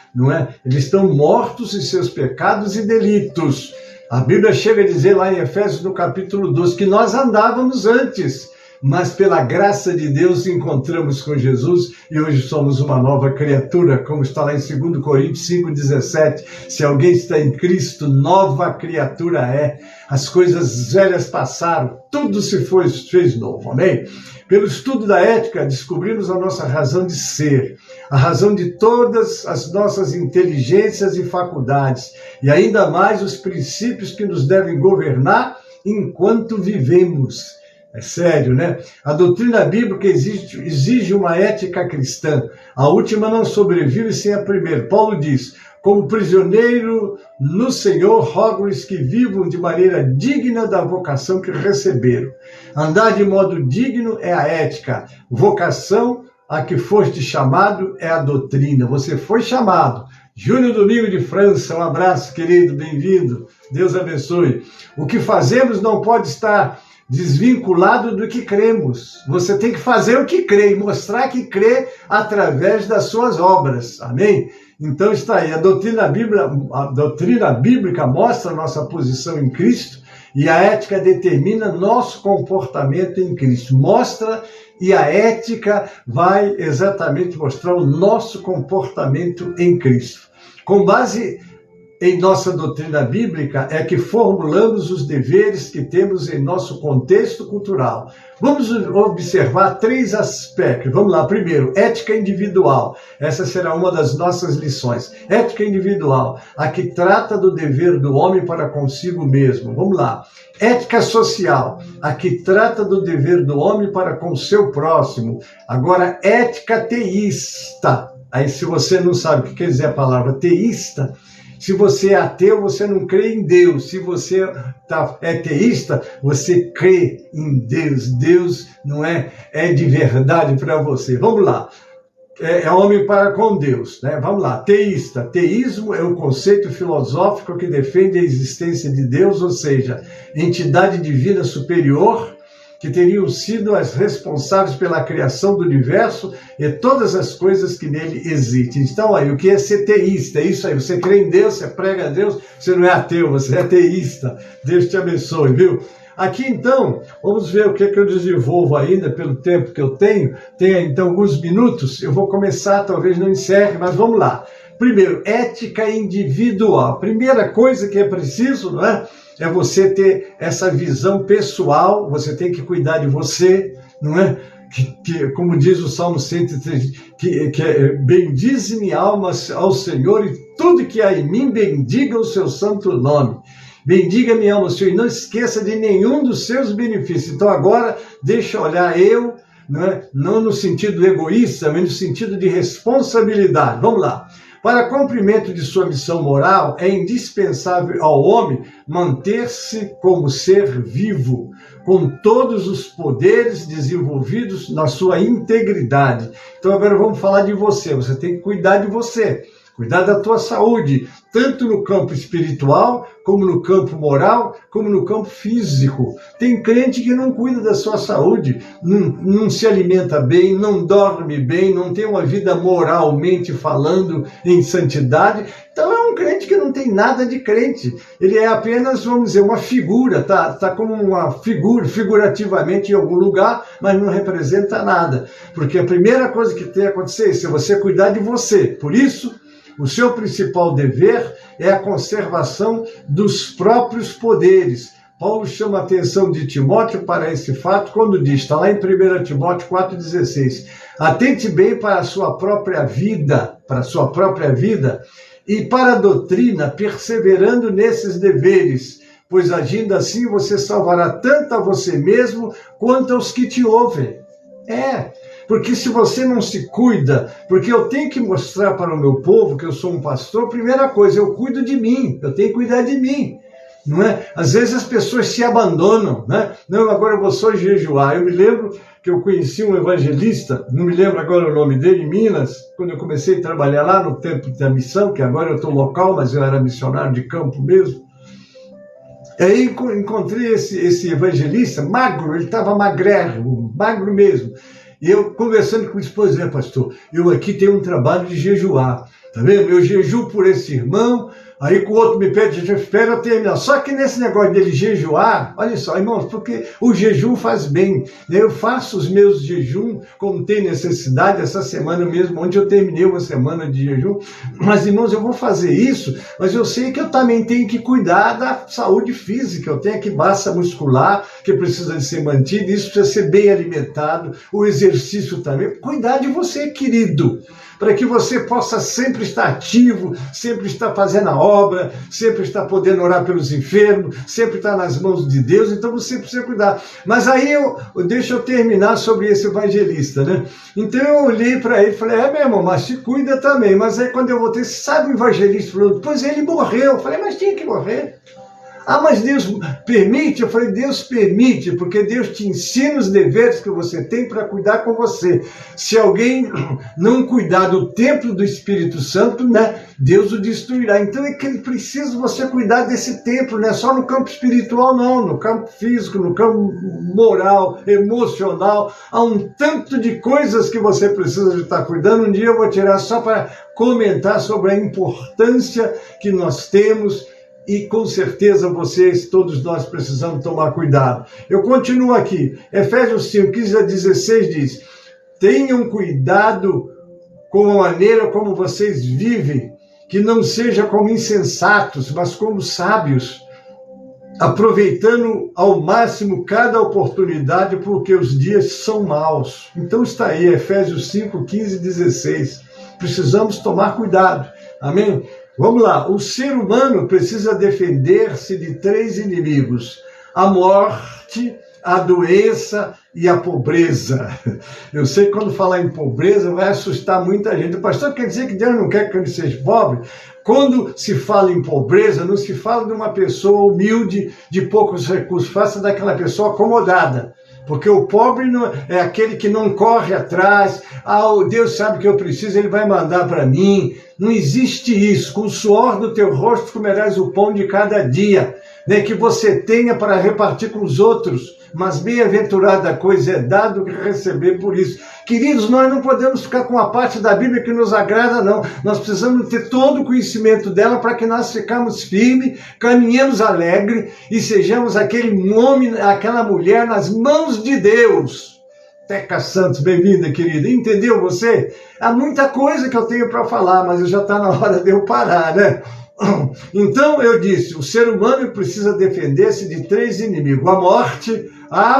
Eles estão mortos em seus pecados e delitos. A Bíblia chega a dizer lá em Efésios, no capítulo 12, que nós andávamos antes mas pela graça de Deus encontramos com Jesus e hoje somos uma nova criatura, como está lá em 2 Coríntios 5,17. Se alguém está em Cristo, nova criatura é. As coisas velhas passaram, tudo se fez novo, amém? Pelo estudo da ética, descobrimos a nossa razão de ser, a razão de todas as nossas inteligências e faculdades, e ainda mais os princípios que nos devem governar enquanto vivemos. É sério, né? A doutrina bíblica exige uma ética cristã. A última não sobrevive sem a primeira. Paulo diz: como prisioneiro no Senhor, rogo-lhes que vivam de maneira digna da vocação que receberam. Andar de modo digno é a ética. Vocação a que foste chamado é a doutrina. Você foi chamado. Júnior Domingo de França, um abraço, querido, bem-vindo. Deus abençoe. O que fazemos não pode estar desvinculado do que cremos. Você tem que fazer o que crê e mostrar que crê através das suas obras. Amém? Então está aí. A doutrina bíblica mostra a nossa posição em Cristo e a ética determina nosso comportamento em Cristo. Mostra e a ética vai exatamente mostrar o nosso comportamento em Cristo. Com base em nossa doutrina bíblica é que formulamos os deveres que temos em nosso contexto cultural. Vamos observar 3 aspectos. Vamos lá. Primeiro, ética individual. Essa será uma das nossas lições. Ética individual, a que trata do dever do homem para consigo mesmo. Vamos lá. Ética social, a que trata do dever do homem para com o seu próximo. Agora, ética teísta. Aí, se você não sabe o que quer dizer a palavra teísta, se você é ateu, você não crê em Deus. Se você é teísta, você crê em Deus. Deus não é de verdade para você. Vamos lá. É homem para com Deus, né? Vamos lá. Teísta. Teísmo é um conceito filosófico que defende a existência de Deus, ou seja, entidade divina superior, que teriam sido as responsáveis pela criação do universo e todas as coisas que nele existem. Então, aí, o que é ser teísta? É isso aí, você crê em Deus, você prega a Deus, você não é ateu, você é teísta. Deus te abençoe, viu? Aqui, então, vamos ver o que eu desenvolvo ainda pelo tempo que eu tenho. Tem, então, alguns minutos. Eu vou começar, talvez não encerre, mas vamos lá. Primeiro, ética individual. Primeira coisa que é preciso, não é? É você ter essa visão pessoal, você tem que cuidar de você, não é? Como diz o Salmo 103, bendize minha alma ao Senhor e tudo que há em mim, bendiga o seu santo nome. Bendiga minha alma ao Senhor e não esqueça de nenhum dos seus benefícios. Então agora, deixa eu olhar eu, não no sentido egoísta, mas no sentido de responsabilidade. Vamos lá. Para cumprimento de sua missão moral, é indispensável ao homem manter-se como ser vivo, com todos os poderes desenvolvidos na sua integridade. Então agora vamos falar de você. Você tem que cuidar de você. Cuidar da tua saúde, tanto no campo espiritual, como no campo moral, como no campo físico. Tem crente que não cuida da sua saúde, não se alimenta bem, não dorme bem, não tem uma vida moralmente falando em santidade. Então é um crente que não tem nada de crente. Ele é apenas, vamos dizer, uma figura, tá como uma figura, figurativamente em algum lugar, mas não representa nada. Porque a primeira coisa que tem que acontecer é isso, é você cuidar de você. Por isso, o seu principal dever é a conservação dos próprios poderes. Paulo chama a atenção de Timóteo para esse fato quando diz, está lá em 1 Timóteo 4,16, atente bem para a sua própria vida, e para a doutrina, perseverando nesses deveres, pois agindo assim você salvará tanto a você mesmo quanto aos que te ouvem. Porque se você não se cuida, porque eu tenho que mostrar para o meu povo que eu sou um pastor, primeira coisa, eu cuido de mim, eu tenho que cuidar de mim, não é? Às vezes as pessoas se abandonam, né? Não, agora eu vou só jejuar. Eu me lembro que eu conheci um evangelista, não me lembro agora o nome dele, em Minas, quando eu comecei a trabalhar lá no tempo da missão, que agora eu estou local, mas eu era missionário de campo mesmo. Aí encontrei esse evangelista, magro, ele estava magrelo, magro mesmo. E eu conversando com a esposa, pastor, eu aqui tenho um trabalho de jejuar, tá vendo? Eu jejuo por esse irmão, Aí o outro me pede, espera eu terminar. Só que nesse negócio dele jejuar, olha só, irmãos, porque o jejum faz bem. Eu faço os meus jejum como tem necessidade. Essa semana mesmo, onde eu terminei uma semana de jejum. Mas, irmãos, eu vou fazer isso, mas eu sei que eu também tenho que cuidar da saúde física. Eu tenho aqui massa muscular, que precisa de ser mantida, isso precisa ser bem alimentado, o exercício também. Cuidar de você, querido, para que você possa sempre estar ativo, sempre estar fazendo a obra, sempre estar podendo orar pelos enfermos, sempre estar nas mãos de Deus. Então você precisa cuidar. Mas aí deixa eu terminar sobre esse evangelista, né? Então eu olhei para ele e falei, meu irmão, mas se cuida também. Mas aí quando eu voltei, sabe o evangelista falou, pois ele morreu. Eu falei, mas tinha que morrer. Mas Deus permite? Eu falei, Deus permite, porque Deus te ensina os deveres que você tem para cuidar com você. Se alguém não cuidar do templo do Espírito Santo, né, Deus o destruirá. Então é que ele precisa você cuidar desse templo, não é só no campo espiritual, não, no campo físico, no campo moral, emocional. Há um tanto de coisas que você precisa de estar cuidando. Um dia eu vou tirar só para comentar sobre a importância que nós temos. E com certeza vocês, todos nós precisamos tomar cuidado. Eu continuo aqui. Efésios 5, 15 a 16 diz, tenham cuidado com a maneira como vocês vivem, que não seja como insensatos, mas como sábios, aproveitando ao máximo cada oportunidade, porque os dias são maus. Então está aí, Efésios 5, 15 e 16. Precisamos tomar cuidado. Amém? Vamos lá, o ser humano precisa defender-se de 3 inimigos: a morte, a doença e a pobreza. Eu sei que quando falar em pobreza vai assustar muita gente. O pastor quer dizer que Deus não quer que ele seja pobre? Quando se fala em pobreza, não se fala de uma pessoa humilde, de poucos recursos, faça daquela pessoa acomodada. Porque o pobre não, é aquele que não corre atrás. Deus sabe que eu preciso, ele vai mandar para mim. Não existe isso. Com o suor do teu rosto comerás o pão de cada dia, né, que você tenha para repartir com os outros. Mas bem-aventurada coisa é dar do que receber por isso. Queridos, nós não podemos ficar com a parte da Bíblia que nos agrada, não. Nós precisamos ter todo o conhecimento dela para que nós ficamos firmes, caminhemos alegre e sejamos aquele homem, aquela mulher nas mãos de Deus. Teca Santos, bem-vinda, querida. Entendeu você? Há muita coisa que eu tenho para falar, mas já está na hora de eu parar, né? Então eu disse, o ser humano precisa defender-se de 3 inimigos: a morte.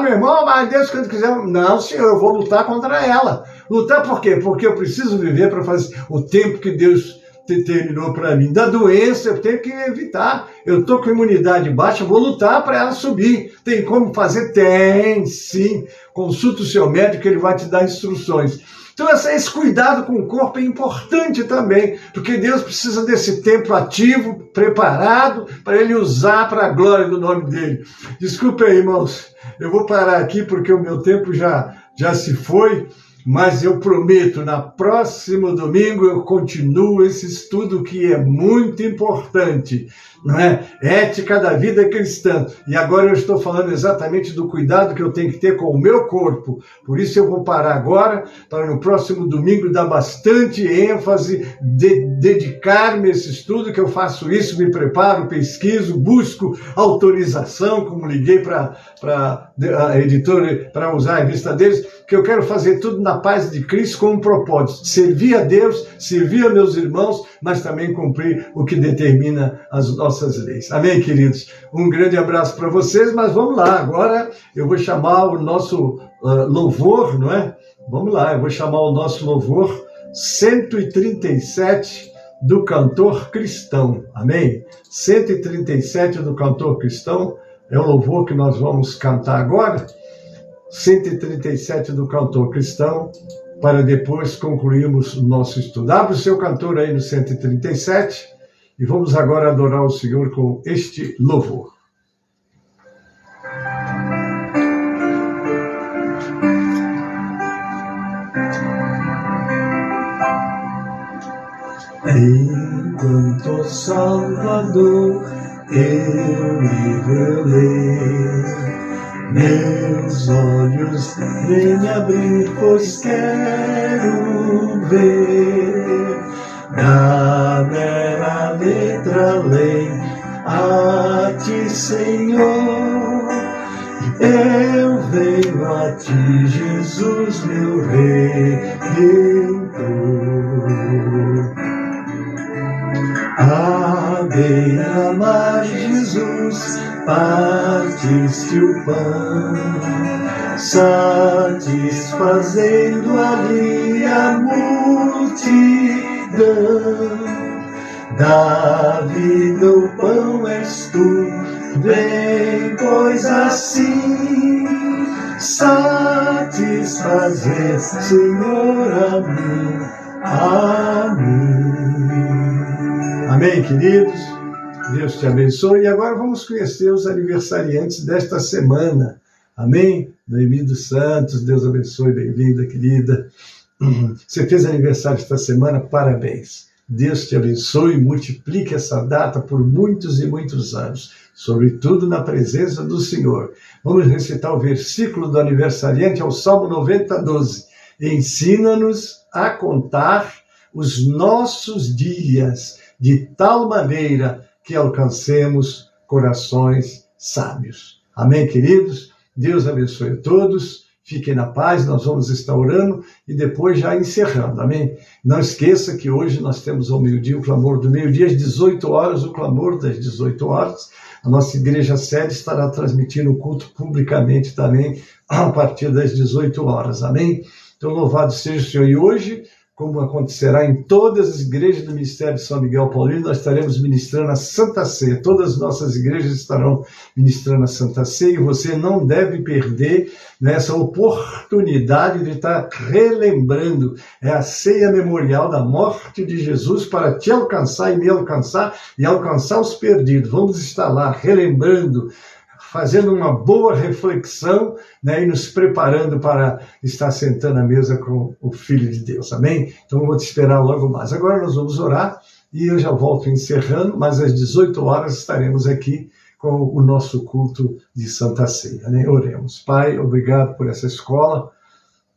Meu irmão, mas Deus, quando quiser... Não, senhor, eu vou lutar contra ela. Lutar por quê? Porque eu preciso viver para fazer o tempo que Deus determinou para mim. Da doença eu tenho que evitar. Eu estou com imunidade baixa, vou lutar para ela subir. Tem como fazer? Tem, sim. Consulta o seu médico, ele vai te dar instruções. Então esse cuidado com o corpo é importante também, porque Deus precisa desse tempo ativo, preparado, para ele usar para a glória do nome dele. Desculpe aí, irmãos, eu vou parar aqui porque o meu tempo já se foi, mas eu prometo, na próximo domingo eu continuo esse estudo que é muito importante, não é? Ética da vida cristã. E agora eu estou falando exatamente do cuidado que eu tenho que ter com o meu corpo. Por isso eu vou parar agora, para no próximo domingo dar bastante ênfase, dedicar-me a esse estudo, que eu faço isso, me preparo, pesquiso, busco autorização, como liguei para a editora para usar a revista deles, que eu quero fazer tudo na paz de Cristo com um propósito: servir a Deus, servir a meus irmãos, mas também cumprir o que determina as nossas leis. Amém, queridos? Um grande abraço para vocês, mas vamos lá, agora eu vou chamar o nosso louvor, não é? Vamos lá, eu vou chamar o nosso louvor 137 do Cantor Cristão. Amém? 137 do Cantor Cristão é o louvor que nós vamos cantar agora. 137 do Cantor Cristão, para depois concluirmos o nosso estudo. Abre o seu cantor aí no 137 e vamos agora adorar o Senhor com este louvor. Enquanto Salvador eu revelei, meus olhos vem abrir, pois quero ver na mera letra além. A ti, Senhor, eu venho a ti, Jesus, meu Redentor. À beira-mar, Jesus, partiste o pão, satisfazendo ali a multidão. Da vida o pão és tu, vem, pois assim satisfazer, Senhor, a mim. Amém. Amém, queridos? Deus te abençoe. E agora vamos conhecer os aniversariantes desta semana. Amém? Noemi dos Santos, Deus abençoe, bem-vinda, querida. Você fez aniversário esta semana, parabéns. Deus te abençoe e multiplique essa data por muitos e muitos anos, sobretudo na presença do Senhor. Vamos recitar o versículo do aniversariante, é o Salmo 90:12. Ensina-nos a contar os nossos dias de tal maneira que alcancemos corações sábios. Amém, queridos? Deus abençoe a todos. Fiquem na paz, nós vamos estar orando e depois já encerrando, amém? Não esqueça que hoje nós temos ao meio-dia o clamor do meio-dia, às 18 horas, o clamor das 18 horas. A nossa igreja sede estará transmitindo o culto publicamente também a partir das 18 horas, amém? Então, louvado seja o Senhor. E hoje, como acontecerá em todas as igrejas do Ministério de São Miguel Paulino, nós estaremos ministrando a Santa Ceia. Todas as nossas igrejas estarão ministrando a Santa Ceia e você não deve perder essa oportunidade de estar relembrando. É a ceia memorial da morte de Jesus para te alcançar e me alcançar e alcançar os perdidos. Vamos estar lá relembrando, fazendo uma boa reflexão, e nos preparando para estar sentando à mesa com o Filho de Deus, amém? Então eu vou te esperar logo mais. Agora nós vamos orar e eu já volto encerrando, mas às 18 horas estaremos aqui com o nosso culto de Santa Ceia, né? Oremos. Pai, obrigado por essa escola,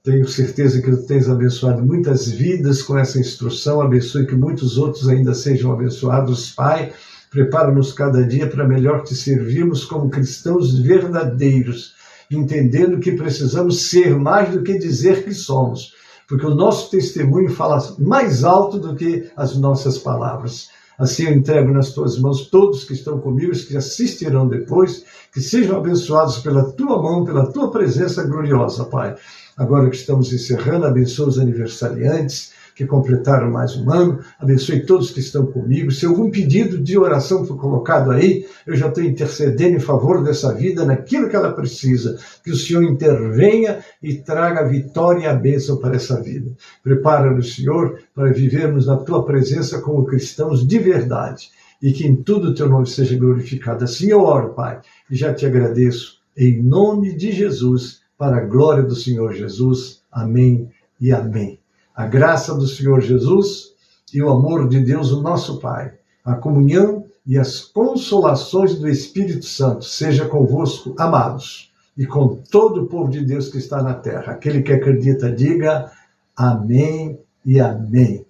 tenho certeza que tu tens abençoado muitas vidas com essa instrução, abençoe que muitos outros ainda sejam abençoados, Pai. Prepara-nos cada dia para melhor te servirmos como cristãos verdadeiros, entendendo que precisamos ser mais do que dizer que somos, porque o nosso testemunho fala mais alto do que as nossas palavras. Assim eu entrego nas tuas mãos todos que estão comigo, os que assistirão depois, que sejam abençoados pela tua mão, pela tua presença gloriosa, Pai. Agora que estamos encerrando, abençoa os aniversariantes, que completaram mais um ano, abençoe todos que estão comigo. Se algum pedido de oração for colocado aí, eu já estou intercedendo em favor dessa vida, naquilo que ela precisa, que o Senhor intervenha e traga a vitória e a bênção para essa vida. Prepara-nos, Senhor, para vivermos na Tua presença como cristãos de verdade, e que em tudo o Teu nome seja glorificado. Assim eu oro, Pai, e já te agradeço, em nome de Jesus, para a glória do Senhor Jesus. Amém e amém. A graça do Senhor Jesus e o amor de Deus, o nosso Pai, a comunhão e as consolações do Espírito Santo, seja convosco, amados, e com todo o povo de Deus que está na terra. Aquele que acredita, diga amém e amém.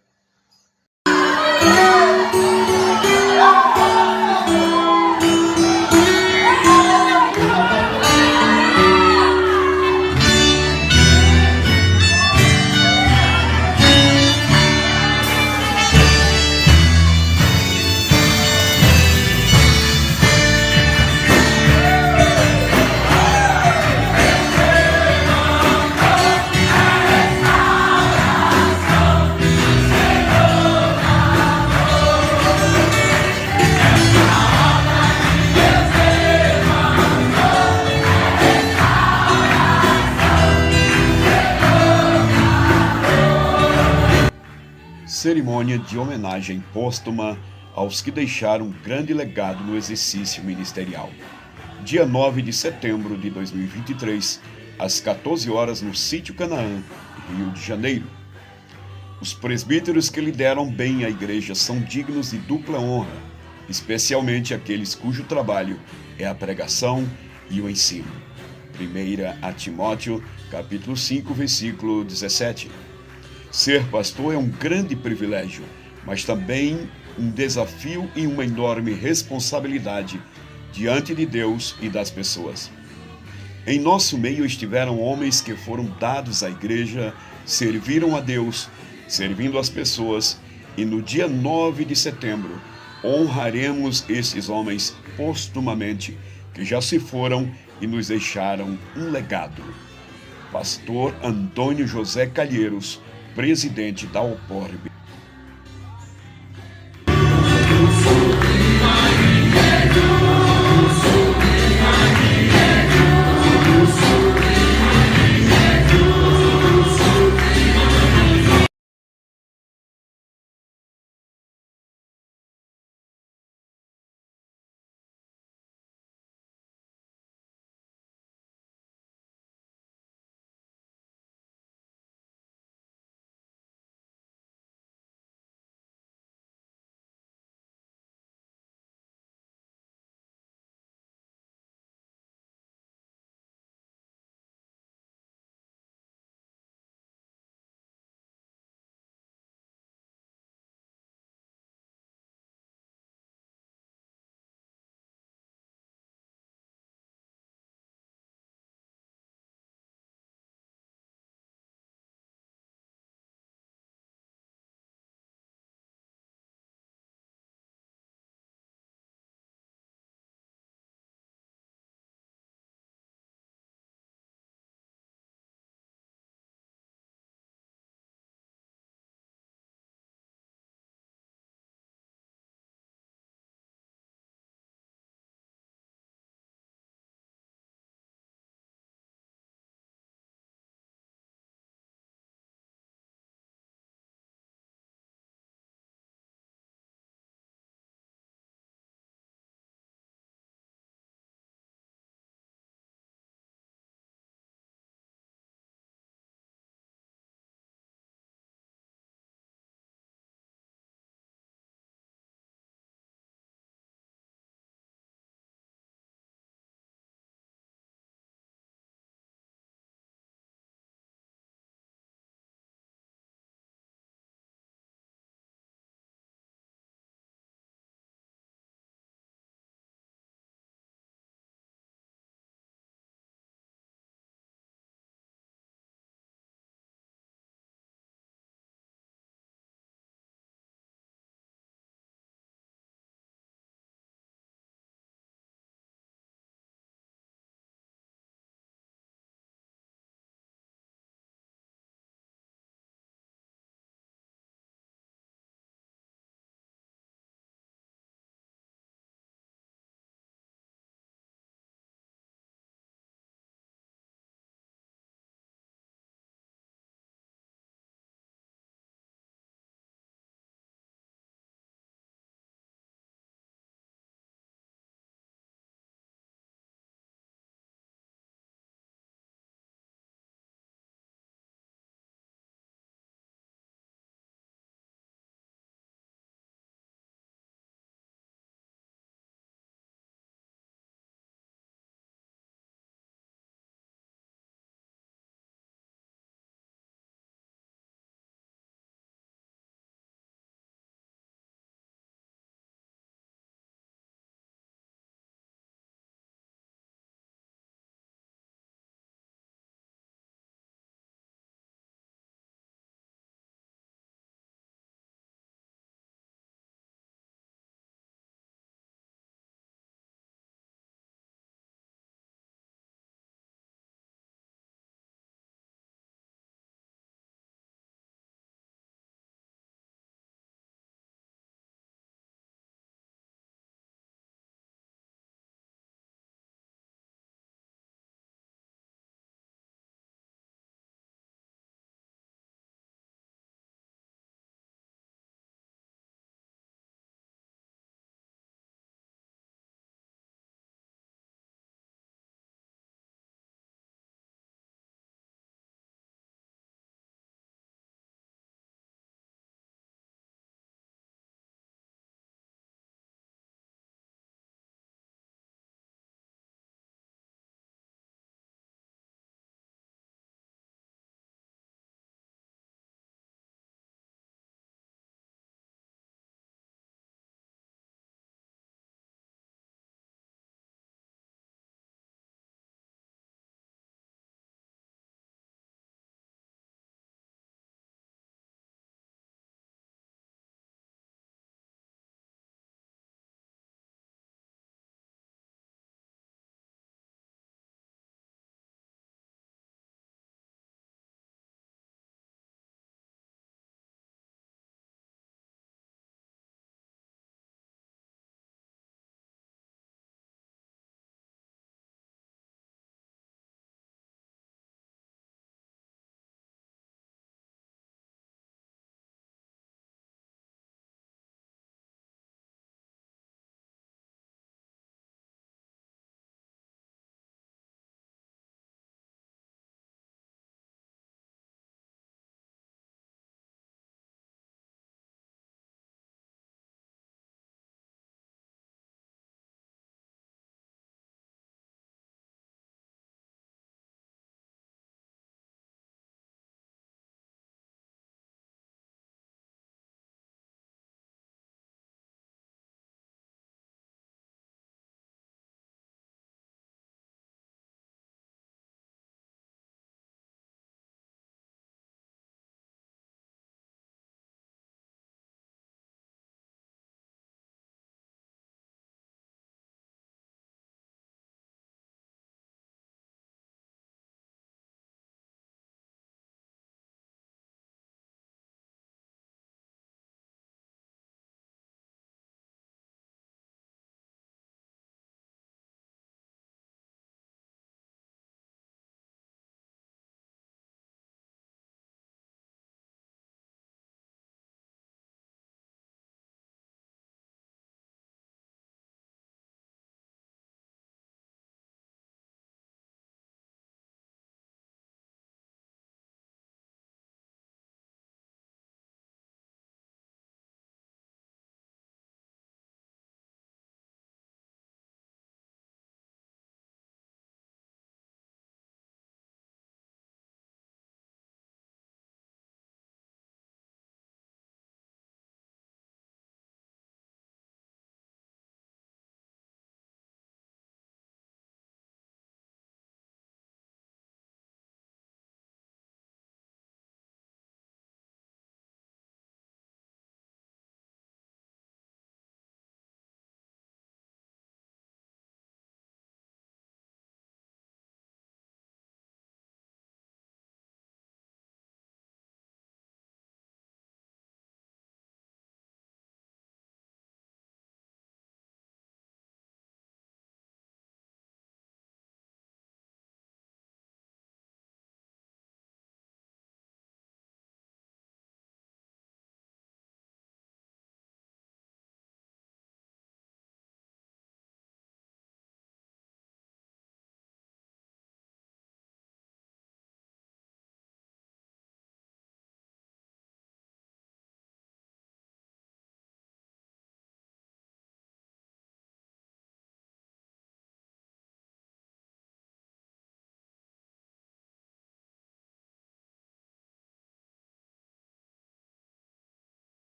Cerimônia de homenagem póstuma aos que deixaram um grande legado no exercício ministerial. Dia 9 de setembro de 2023, às 14 horas no Sítio Canaã, Rio de Janeiro. Os presbíteros que lideram bem a igreja são dignos de dupla honra, especialmente aqueles cujo trabalho é a pregação e o ensino. 1 Timóteo, capítulo 5, versículo 17. Ser pastor é um grande privilégio, mas também um desafio e uma enorme responsabilidade diante de Deus e das pessoas. Em nosso meio estiveram homens que foram dados à igreja, serviram a Deus, servindo as pessoas, e no dia 9 de setembro honraremos esses homens postumamente, que já se foram e nos deixaram um legado. Pastor Antônio José Calheiros, presidente da OPORB.